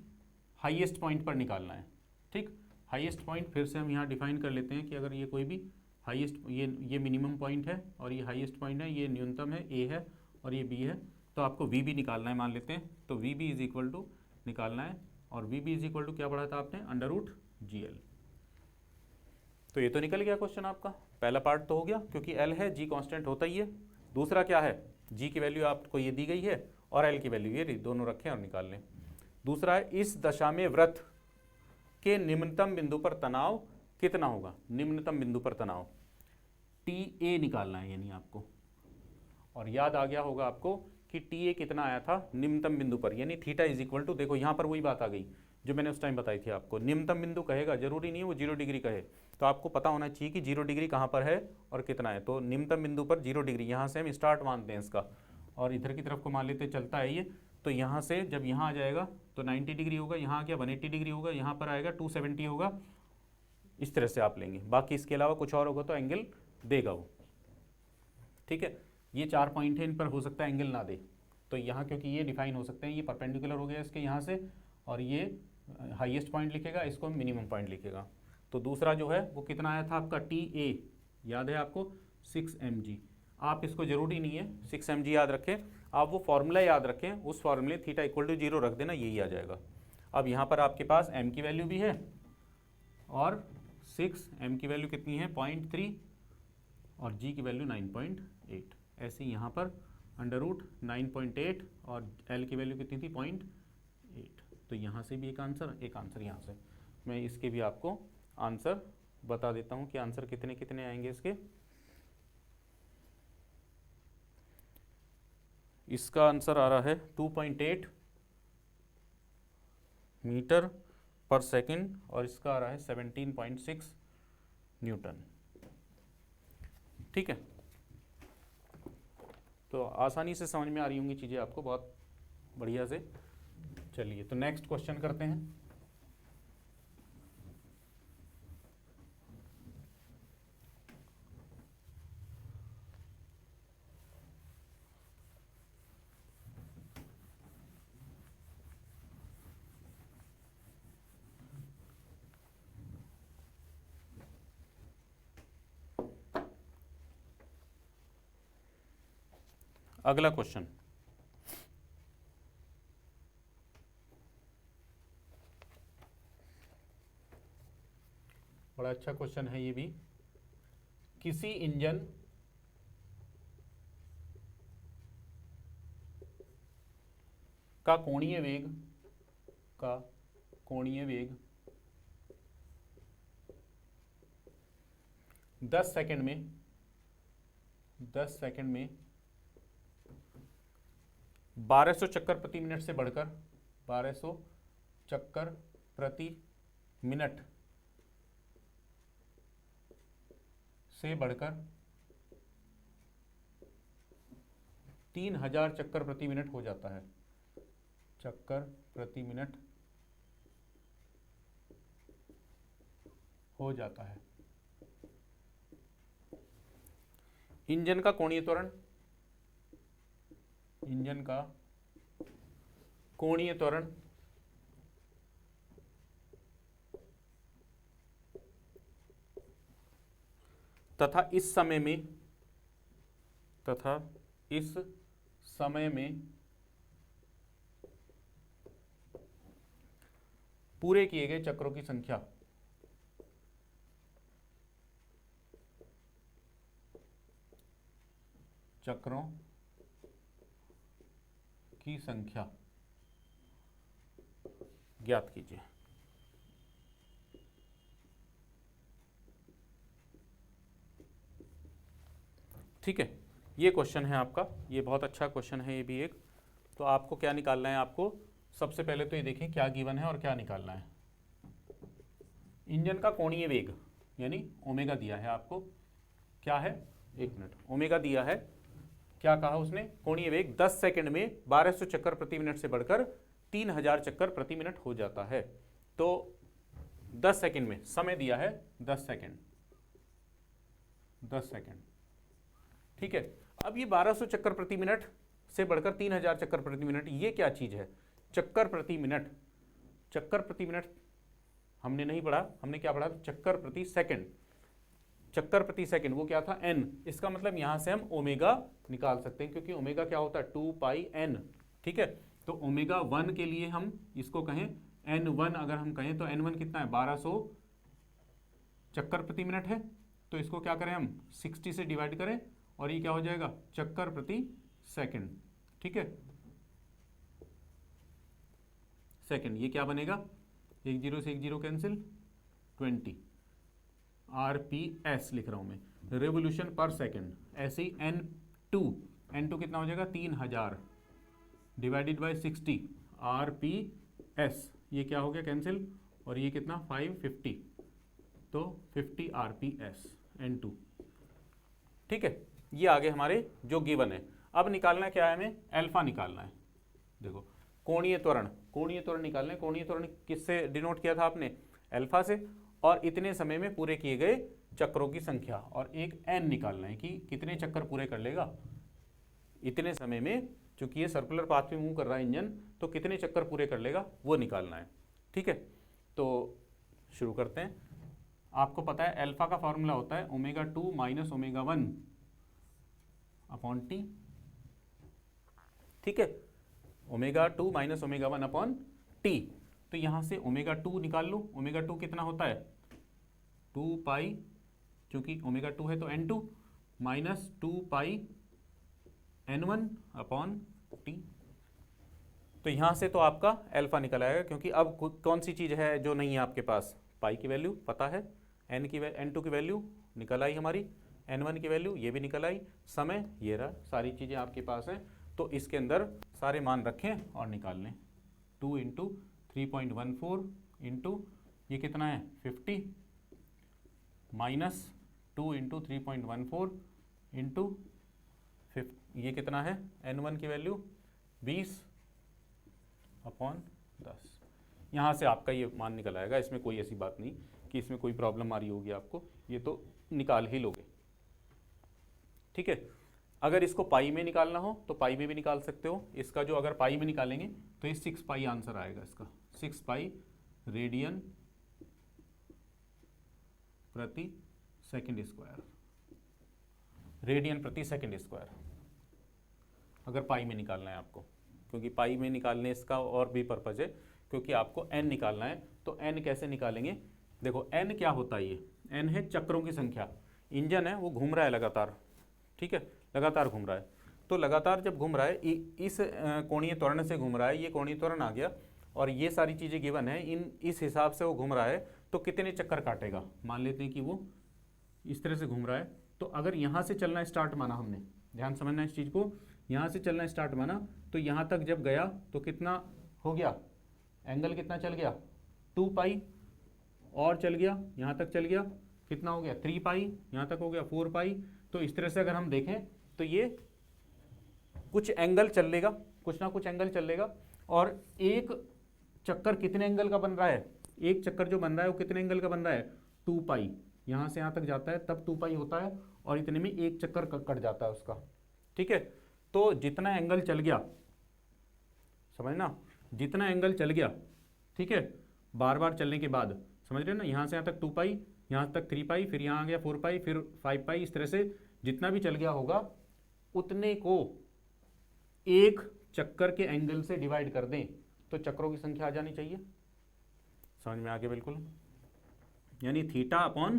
हाईएस्ट पॉइंट पर निकालना है। ठीक, हाईएस्ट पॉइंट फिर से हम यहाँ डिफाइन कर लेते हैं कि अगर ये कोई भी हाईएस्ट, ये मिनिमम पॉइंट है और ये हाईएस्ट पॉइंट है, ये न्यूनतम है A है और ये B है, तो आपको V भी निकालना है मान लेते हैं। तो V भी इज इक्वल टू निकालना है, और V भी इज इक्वल टू क्या पढ़ा था आपने, अंडर रूट GL। तो ये तो निकल गया क्वेश्चन आपका, पहला पार्ट तो हो गया क्योंकि L है, G कांस्टेंट होता ही है। दूसरा क्या है, G की वैल्यू आपको ये दी गई है और L की वैल्यू ये दोनों रखें और निकाल लें। दूसरा है इस दशा में वृत्त के निम्नतम बिंदु पर तनाव कितना होगा, निम्नतम बिंदु पर तनाव TA निकालना है यानी आपको। और याद आ गया होगा आपको कि TA कितना आया था निम्नतम बिंदु पर, यानी थीटा इज इक्वल टू, देखो यहाँ पर वही बात आ गई जो मैंने उस टाइम बताई थी आपको। निम्नतम बिंदु कहेगा, जरूरी नहीं है वो 0 डिग्री कहे, तो आपको पता होना चाहिए कि 0 डिग्री कहाँ पर है और कितना है। तो निम्नतम बिंदु पर 0 डिग्री, यहाँ से हम स्टार्ट मानते हैं इसका, और इधर की तरफ को मान लेते चलता है ये। तो यहाँ से जब यहाँ आ जाएगा तो 90 डिग्री होगा, यहाँ आ गया 180 डिग्री होगा, यहाँ पर आएगा 270 होगा। इस तरह से आप लेंगे, बाकी इसके अलावा कुछ और होगा तो एंगल देगा वो। ठीक है, ये 4 पॉइंट है, इन पर हो सकता है एंगल ना दे, तो यहाँ क्योंकि ये डिफाइन हो सकते हैं, ये परपेंडिकुलर हो गया इसके यहाँ से, और ये हाईएस्ट पॉइंट लिखेगा, इसको मिनिमम पॉइंट लिखेगा। तो दूसरा जो है वो कितना आया था आपका TA, याद है आपको 6 mg। आप इसको जरूरी नहीं है 6 mg याद रखें, आप वो फॉर्मूला याद रखें, उस फॉर्मूले थीटा इक्वल टू 0 रख देना, यही आ जाएगा। अब यहाँ पर आपके पास m की वैल्यू भी है और 6 m की वैल्यू कितनी है 0.3 और g की वैल्यू 9.8, ऐसे यहाँ पर √9.8 और L की वैल्यू कितनी थी 0.8। तो यहाँ से भी एक आंसर यहाँ से। मैं इसके भी आपको आंसर बता देता हूँ कि आंसर कितने कितने आएंगे इसके। इसका आंसर आ रहा है 2.8 मीटर पर सेकंड और इसका आ रहा है 17.6 न्यूटन। ठीक है, तो आसानी से समझ में आ रही होंगी चीज़ें आपको बहुत बढ़िया से। चलिए तो नेक्स्ट क्वेश्चन करते हैं। अगला क्वेश्चन, बड़ा अच्छा क्वेश्चन है ये भी। किसी इंजन का कोणीय वेग 10 सेकंड में 1200 चक्कर प्रति मिनट से बढ़कर 1200 चक्कर प्रति मिनट से बढ़कर 3000 चक्कर प्रति मिनट हो जाता है। चक्कर प्रति मिनट हो जाता है। इंजन का कोणीय त्वरण तथा इस समय में पूरे किए गए चक्रों की संख्या ज्ञात कीजिए। ठीक है, ये क्वेश्चन है आपका, ये बहुत अच्छा क्वेश्चन है ये भी एक। तो आपको क्या निकालना है, आपको सबसे पहले तो ये देखें क्या गिवन है और क्या निकालना है। इंजन का कोणीय वेग यानी ओमेगा दिया है आपको, क्या है, एक मिनट, ओमेगा दिया है, क्या कहा उसने, कोणीय वेग 10 सेकंड में 1200 चक्कर प्रति मिनट से बढ़कर 3000 चक्कर प्रति मिनट हो जाता है। तो 10 सेकंड में समय दिया है 10 सेकंड। ठीक है, अब ये 1200 चक्कर प्रति मिनट से बढ़कर 3000 चक्कर प्रति मिनट, ये क्या चीज है, चक्कर प्रति मिनट। चक्कर प्रति मिनट हमने नहीं पढ़ा, हमने क्या पढ़ा, चक्कर प्रति सेकंड। चक्कर प्रति सेकंड वो क्या था, n। इसका मतलब यहां से हम ओमेगा निकाल सकते हैं, क्योंकि ओमेगा क्या होता है 2πn। ठीक है, तो ओमेगा 1 के लिए हम इसको कहें n1, अगर हम कहें तो n1 कितना है, 1200 चक्कर प्रति मिनट है। तो इसको क्या करें हम 60 से डिवाइड करें और ये क्या हो जाएगा, चक्कर प्रति सेकंड। ठीक है, सेकंड, ये क्या बनेगा, 10 से 10 कैंसिल, 20 RPS लिख रहा हूं मैं, रेवोल्यूशन पर सेकंड। ऐसे ही n2 कितना हो जाएगा, 3000 डिवाइडेड बाय 60 RPS, ये क्या हो गया कैंसिल, और ये कितना 550, तो 50 RPS n2। ठीक है, ये आगे हमारे जो गिवन है। अब निकालना क्या है, हमें अल्फा निकालना है। देखो कोणीय त्वरण निकालना है। कोणीय त्वरण किससे डिनोट किया था आपने, अल्फा से, और इतने समय में पूरे किए गए चक्रों की संख्या, और एक n निकालना है कि कितने चक्कर पूरे कर लेगा इतने समय में, चूंकि ये सर्कुलर पाथ पे मूव कर रहा है इंजन, तो कितने चक्कर पूरे कर लेगा वो निकालना है। ठीक है, तो शुरू करते हैं। आपको पता है अल्फा का फॉर्मूला होता है ω2 - ω1 अपॉन टी। ठीक है, ω2 - ω1 अपॉन टी। तो यहां से ω2 निकाल लो। ω2 कितना होता है 2π, चूंकि ω2 है तो n2 - 2π N1 अपॉन टी। तो यहाँ से तो आपका अल्फा निकल आएगा, क्योंकि अब कौन सी चीज़ है जो नहीं है आपके पास, पाई की वैल्यू पता है, N2 की वैल्यू निकल आई हमारी, N1 की वैल्यू ये भी निकल आई, समय ये रहा, सारी चीज़ें आपके पास हैं। तो इसके अंदर सारे मान रखें और निकाल लें। 2 इंटू 3.14 इंटू ये कितना है 50 माइनस 2 इंटू 3.14 इंटू ये कितना है N1 की वैल्यू 20 अपॉन 10। यहाँ से आपका ये मान निकल आएगा, इसमें कोई ऐसी बात नहीं कि इसमें कोई प्रॉब्लम आ रही होगी आपको, ये तो निकाल ही लोगे। ठीक है, अगर इसको पाई में निकालना हो तो पाई में भी निकाल सकते हो। इसका जो अगर पाई में निकालेंगे तो ये 6 पाई आंसर आएगा इसका, 6 पाई रेडियन प्रति सेकंड स्क्वायर, रेडियन प्रति सेकंड स्क्वायर, अगर पाई में निकालना है आपको। क्योंकि पाई में निकालने इसका और भी पर्पज है, क्योंकि आपको n निकालना है। तो n कैसे निकालेंगे, देखो n क्या होता है, ये n है चक्रों की संख्या। इंजन है वो घूम रहा है लगातार, ठीक है, लगातार घूम रहा है। तो लगातार जब घूम रहा है इस कोणीय त्वरण से घूम रहा है, ये कोणीय त्वरण आ गया और ये सारी चीज़ें गिवन है, इस हिसाब से वो घूम रहा है। तो कितने चक्कर काटेगा, मान लेते हैं कि वो इस तरह से घूम रहा है। तो अगर यहाँ से चलना स्टार्ट माना हमने, ध्यान समझना इस चीज़ को, यहाँ से चलना स्टार्ट माना तो यहाँ तक जब गया तो कितना हो गया, एंगल कितना चल गया 2 पाई, और चल गया यहाँ तक चल गया कितना हो गया 3 पाई, यहाँ तक हो गया 4 पाई। तो इस तरह से अगर हम देखें तो ये कुछ एंगल चलेगा, कुछ ना कुछ एंगल चलेगा। और एक चक्कर कितने एंगल का बन रहा है, एक चक्कर जो बन रहा है वो कितने एंगल का बन रहा है 2 पाई, यहाँ से यहाँ तक जाता है तब 2 पाई होता है, और इतने में एक चक्कर कट जाता है उसका। ठीक है, तो जितना एंगल चल गया, समझना, जितना एंगल चल गया, ठीक है, बार बार चलने के बाद, समझ रहे हो ना, यहाँ से यहाँ तक 2 पाई, यहाँ तक 3 पाई, फिर यहाँ आ गया 4 पाई, फिर 5 पाई, इस तरह से जितना भी चल गया होगा उतने को एक चक्कर के एंगल से डिवाइड कर दें तो चक्रों की संख्या आ जानी चाहिए। समझ में आ गया बिल्कुल, यानी थीटा अपॉन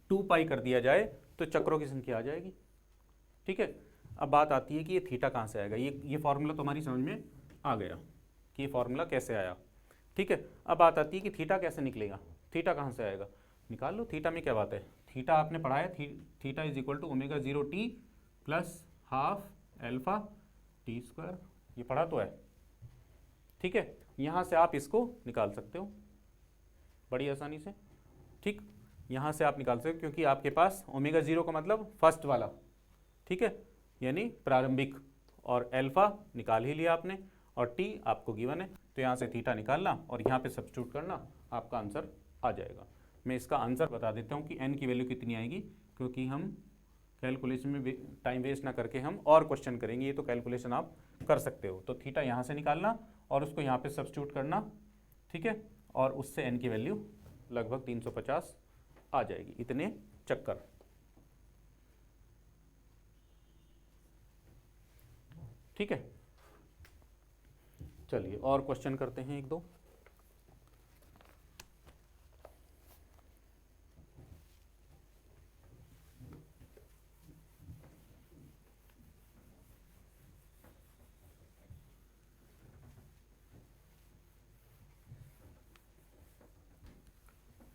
2 पाई कर दिया जाए तो चक्रों की संख्या आ जाएगी। ठीक है, अब बात आती है कि ये थीटा कहाँ से आएगा। ये फॉर्मूला तो हमारी समझ में आ गया कि ये फॉर्मूला कैसे आया। ठीक है, अब बात आती है कि थीटा कैसे निकलेगा, थीटा कहाँ से आएगा, निकाल लो। थीटा में क्या बात है, थीटा आपने पढ़ा है, theta is equal to omega 0 t plus half alpha t square, ये पढ़ा तो है। ठीक है, यहाँ से आप इसको निकाल सकते हो बड़ी आसानी से। ठीक, यहाँ से आप निकाल सकते हो क्योंकि आपके पास ओमेगा 0 का मतलब फर्स्ट वाला, ठीक है, यानी प्रारंभिक, और एल्फा निकाल ही लिया आपने, और टी आपको गिवन है। तो यहाँ से थीटा निकालना और यहाँ पे सब्स्टिट्यूट करना, आपका आंसर आ जाएगा। मैं इसका आंसर बता देता हूँ कि n की वैल्यू कितनी आएगी, क्योंकि हम कैलकुलेशन में टाइम वेस्ट ना करके हम और क्वेश्चन करेंगे, ये तो कैलकुलेशन आप कर सकते हो। तो थीटा यहाँ से निकालना और उसको यहाँ पे सब्स्टिट्यूट करना, ठीक है, और उससे n की वैल्यू लगभग 350 आ जाएगी, इतने चक्कर। ठीक है, चलिए और क्वेश्चन करते हैं एक दो।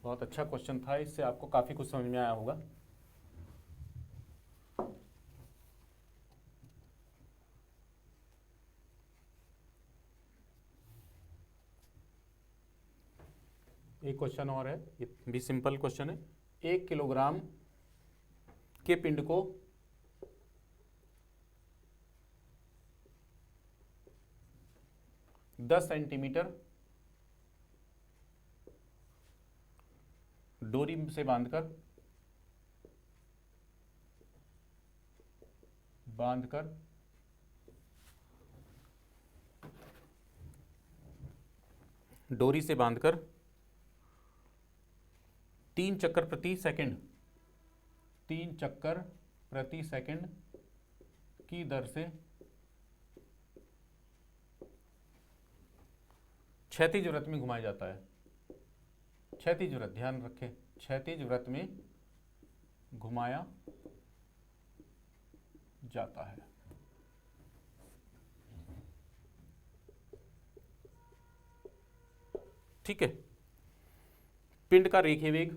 बहुत अच्छा क्वेश्चन था, इससे आपको काफ़ी कुछ समझ में आया होगा। एक क्वेश्चन और है, ये भी सिंपल क्वेश्चन है। 1 किलोग्राम के पिंड को 10 सेंटीमीटर डोरी से बांधकर डोरी से बांधकर 3 चक्कर प्रति सेकंड, 3 चक्कर प्रति सेकंड की दर से क्षैतिज वृत्त में घुमाया जाता है। क्षैतिज वृत्त, ध्यान रखें, क्षैतिज वृत्त में घुमाया जाता है। ठीक है। पिंड का रेखीय वेग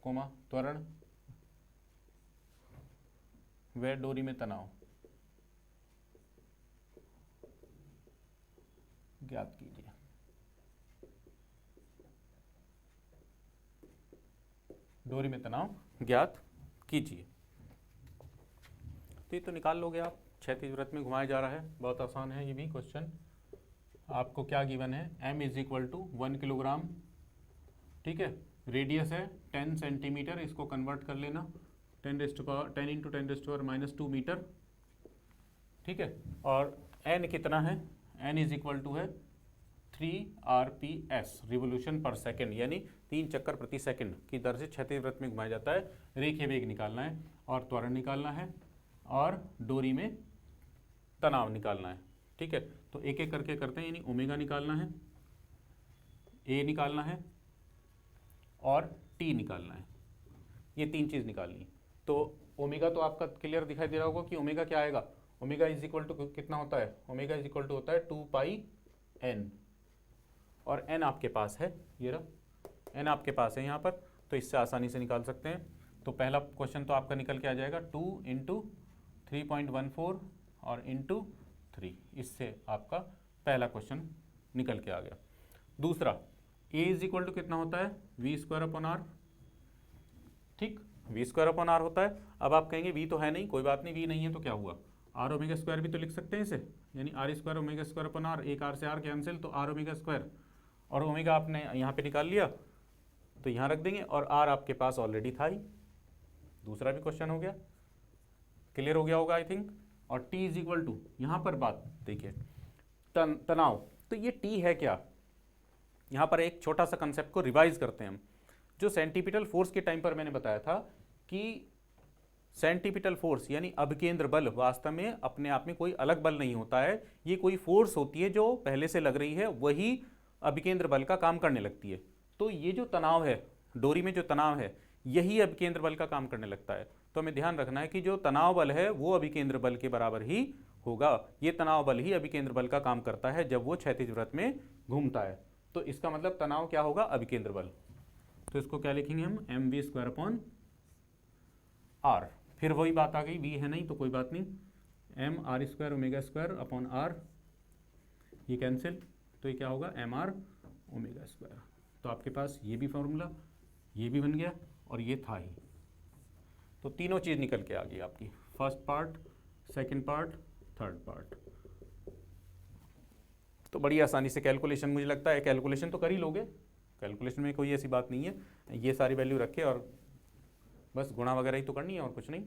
कोमा त्वरण व डोरी में तनाव ज्ञात कीजिए। डोरी में तनाव ज्ञात कीजिए। तो ये तो निकाल लोगे आप। क्षैतिज वृत्त में घुमाया जा रहा है, बहुत आसान है ये भी क्वेश्चन। आपको क्या गिवन है, m is equal to 1 kilogram, ठीक है। रेडियस है 10 सेंटीमीटर, इसको कन्वर्ट कर लेना 10 इंटू 10⁻² मीटर, ठीक है। और n कितना है, n इज इक्वल टू है 3 RPS रिवोल्यूशन पर सेकेंड, यानी 3 चक्कर प्रति सेकंड की दर से क्षैतिज वृत्त में घुमाया जाता है। रेखीय वेग निकालना है और त्वरण निकालना है और डोरी में तनाव निकालना है, ठीक है। तो एक एक करके करते हैं, यानी ओमेगा निकालना है, ए निकालना है और टी निकालना है। ये 3 चीज़ निकालनी है। तो ओमेगा तो आपका क्लियर दिखाई दे रहा होगा कि ओमेगा क्या आएगा। ओमेगा इज इक्वल टू कितना होता है, ओमेगा इज इक्वल टू होता है 2πn, और n आपके पास है, ये रहा n आपके पास है यहाँ पर, तो इससे आसानी से निकाल सकते हैं। तो पहला क्वेश्चन तो आपका निकल के आ जाएगा 2 इंटू 3.14 और इंटू 3, इससे आपका पहला क्वेश्चन निकल के आ गया। दूसरा a इज इक्वल टू कितना होता है, v²/r, ठीक, v²/r होता है। अब आप कहेंगे v तो है नहीं, कोई बात नहीं, v नहीं है तो क्या हुआ, r ओमेगा² भी तो लिख सकते हैं इसे, यानी r² ओमेगा²/r, एक r से r कैंसिल, तो r ओमेगा², और ओमेगा आपने यहाँ पे निकाल लिया तो यहाँ रख देंगे, और r आपके पास ऑलरेडी था ही। दूसरा भी क्वेश्चन हो गया, क्लियर हो गया होगा आई थिंक। और t इज इक्वल टू, यहाँ पर बात देखिए तनाव, तो ये t है क्या, यहाँ पर एक छोटा सा कंसेप्ट को रिवाइज करते हैं हम। जो सेंटीपिटल फोर्स के टाइम पर मैंने बताया था कि सेंटीपिटल फोर्स यानी अभिकेंद्र बल वास्तव में अपने आप में कोई अलग बल नहीं होता है, ये कोई फोर्स होती है जो पहले से लग रही है, वही अभिकेंद्र बल का काम करने लगती है। तो ये जो तनाव है, डोरी में जो तनाव है, यही अभिकेंद्र बल का काम करने लगता है। तो हमें ध्यान रखना है कि जो तनाव बल है वो अभिकेंद्र बल के बराबर ही होगा। ये तनाव बल ही अभिकेंद्र बल का काम करता है जब वो क्षैतिज वृत्त में घूमता है। तो इसका मतलब तनाव क्या होगा, अभिकेंद्र बल। तो इसको क्या लिखेंगे हम, mv²/r। फिर वही बात आ गई, v है नहीं तो कोई बात नहीं, mr² ओमेगा²/r, ये कैंसिल, तो ये क्या होगा, mr ओमेगा²। तो आपके पास ये भी फॉर्मूला, ये भी बन गया और ये था ही। तो तीनों चीज़ निकल के आ गई आपकी, first part, second part, third part. तो बड़ी आसानी से कैलकुलेशन, मुझे लगता है कैलकुलेशन तो कर ही लोगे, कैलकुलेशन में कोई ऐसी बात नहीं है, ये सारी वैल्यू रखे और बस गुणा वगैरह ही तो करनी है और कुछ नहीं,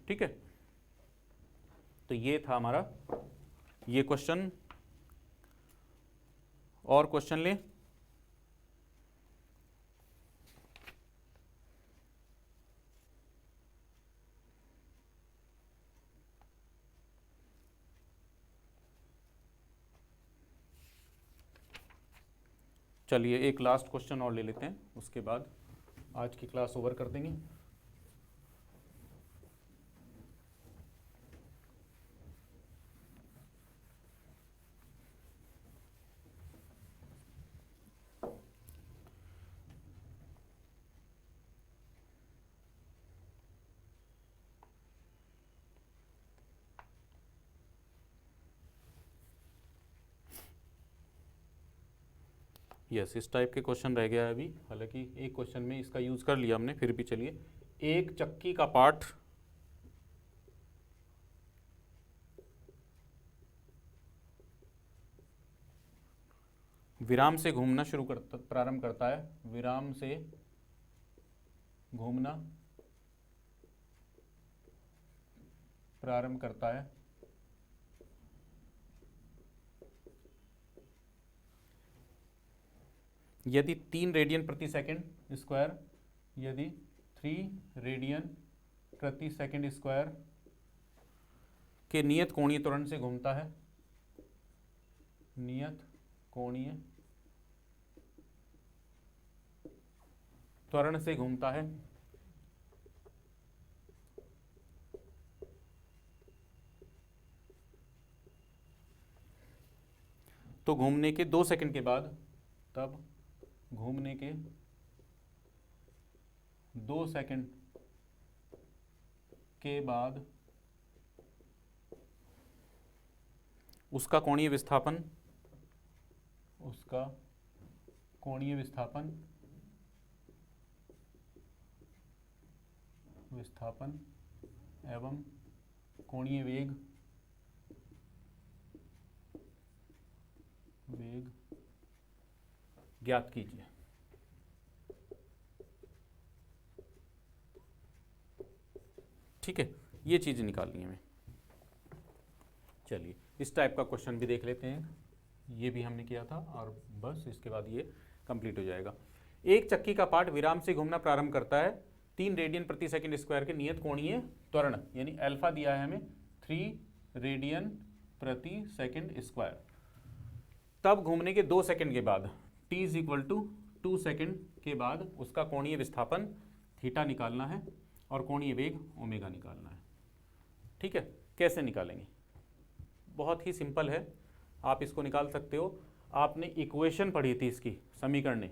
ठीक है। तो ये था हमारा ये क्वेश्चन। और क्वेश्चन लें, चलिए एक लास्ट क्वेश्चन और ले लेते हैं, उसके बाद आज की क्लास ओवर कर देंगे। यस, इस टाइप के क्वेश्चन रह गया है अभी, हालांकि एक क्वेश्चन में इसका यूज़ कर लिया हमने, फिर भी चलिए। एक चक्की का पार्ट विराम से घूमना प्रारंभ करता है, विराम से घूमना प्रारंभ करता है यदि 3 रेडियन प्रति सेकंड स्क्वायर, यदि 3 रेडियन प्रति सेकंड स्क्वायर के नियत कोणीय त्वरण से घूमता है, नियत कोणीय त्वरण से घूमता है, तो घूमने के 2 सेकंड के बाद, तब घूमने के 2 सेकंड के बाद उसका कोणीय विस्थापन, एवं कोणीय वेग ज्ञात कीजिए। ठीक है, ये चीज़ निकालनी है हमें। चलिए इस टाइप का क्वेश्चन भी देख लेते हैं, ये भी हमने किया था और बस इसके बाद ये कंप्लीट हो जाएगा। एक चक्की का पार्ट विराम से घूमना प्रारंभ करता है 3 रेडियन प्रति सेकंड स्क्वायर के नियत कोणीय त्वरण, यानी अल्फा दिया है हमें 3 रेडियन प्रति सेकंड स्क्वायर। तब घूमने के 2 सेकंड के बाद t is equal to 2 second के बाद उसका कोणीय विस्थापन थीटा निकालना है और कोणीय वेग ओमेगा निकालना है। ठीक है, कैसे निकालेंगे? बहुत ही सिंपल है, आप इसको निकाल सकते हो। आपने इक्वेशन पढ़ी थी, इसकी समीकरण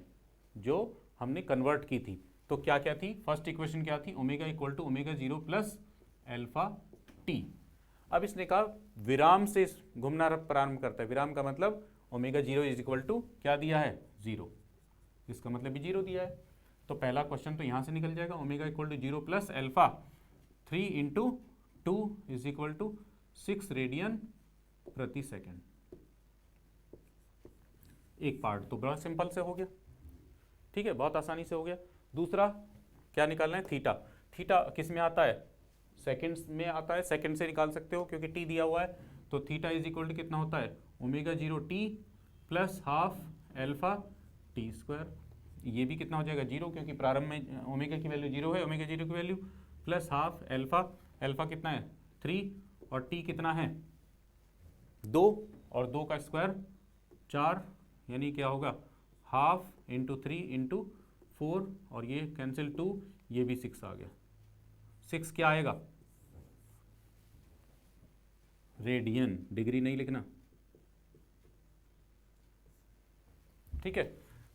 जो हमने कन्वर्ट की थी, तो क्या क्या थी? फर्स्ट इक्वेशन क्या थी? Omega equal to omega 0 plus alpha t. अब इसने कहा विराम से घूमना प्रारंभ करता है, विराम का मतलब ओमेगा 0 इज इक्वल टू क्या दिया है? 0, इसका मतलब भी 0 दिया है। तो पहला क्वेश्चन तो यहाँ से निकल जाएगा, omega equal to 0 plus alpha 3 into 2 is equal to 6 radian प्रति सेकेंड। एक पार्ट तो बड़ा सिंपल से हो गया, ठीक है, बहुत आसानी से हो गया। दूसरा क्या निकालना है? थीटा। थीटा किस में आता है? सेकंड्स में आता है, सेकंड से निकाल सकते हो क्योंकि टी दिया हुआ है। तो थीटा इज इक्वल टू कितना होता है? Omega 0 T plus half alpha T square. ये भी कितना हो जाएगा? 0, क्योंकि प्रारंभ में ओमेगा की वैल्यू 0 है, ओमेगा 0 की value plus half alpha, alpha कितना है? 3 और टी कितना है? 2 और 2 का स्क्वायर 4, यानी क्या होगा? हाफ इंटू 3 इंटू 4 और ये कैंसिल 2, ये भी 6 आ गया। 6 क्या आएगा? रेडियन, डिग्री नहीं लिखना, ठीक है।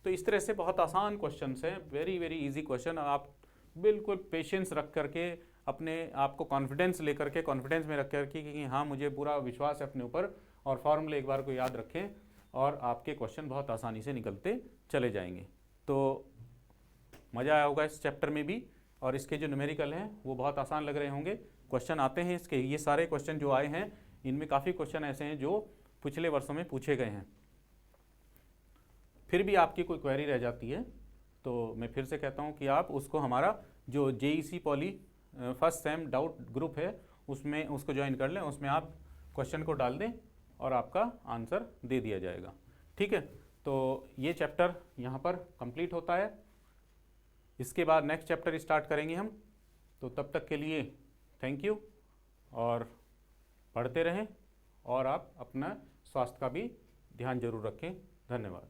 तो इस तरह से बहुत आसान क्वेश्चंस हैं, वेरी वेरी इजी क्वेश्चन। आप बिल्कुल पेशेंस रख करके, अपने आप को कॉन्फिडेंस लेकर के, कॉन्फिडेंस में रख करके कि हाँ मुझे पूरा विश्वास है अपने ऊपर, और फॉर्मूले एक बार को याद रखें और आपके क्वेश्चन बहुत आसानी से निकलते चले जाएंगे। तो मज़ा आया होगा इस चैप्टर में भी, और इसके जो न्यूमेरिकल हैं वो बहुत आसान लग रहे होंगे। क्वेश्चन आते हैं इसके, ये सारे क्वेश्चन जो आए हैं इनमें काफ़ी क्वेश्चन ऐसे हैं जो पिछले वर्षों में पूछे गए हैं। फिर भी आपकी कोई क्वेरी रह जाती है तो मैं फिर से कहता हूँ कि आप उसको हमारा जो JEC poly first sem doubt group है उसमें उसको ज्वाइन कर लें, उसमें आप क्वेश्चन को डाल दें और आपका आंसर दे दिया जाएगा। ठीक है, तो ये चैप्टर यहाँ पर कंप्लीट होता है। इसके बाद नेक्स्ट चैप्टर स्टार्ट करेंगे हम। तो तब तक के लिए थैंक यू, और पढ़ते रहें और आप अपना स्वास्थ्य का भी ध्यान जरूर रखें। धन्यवाद।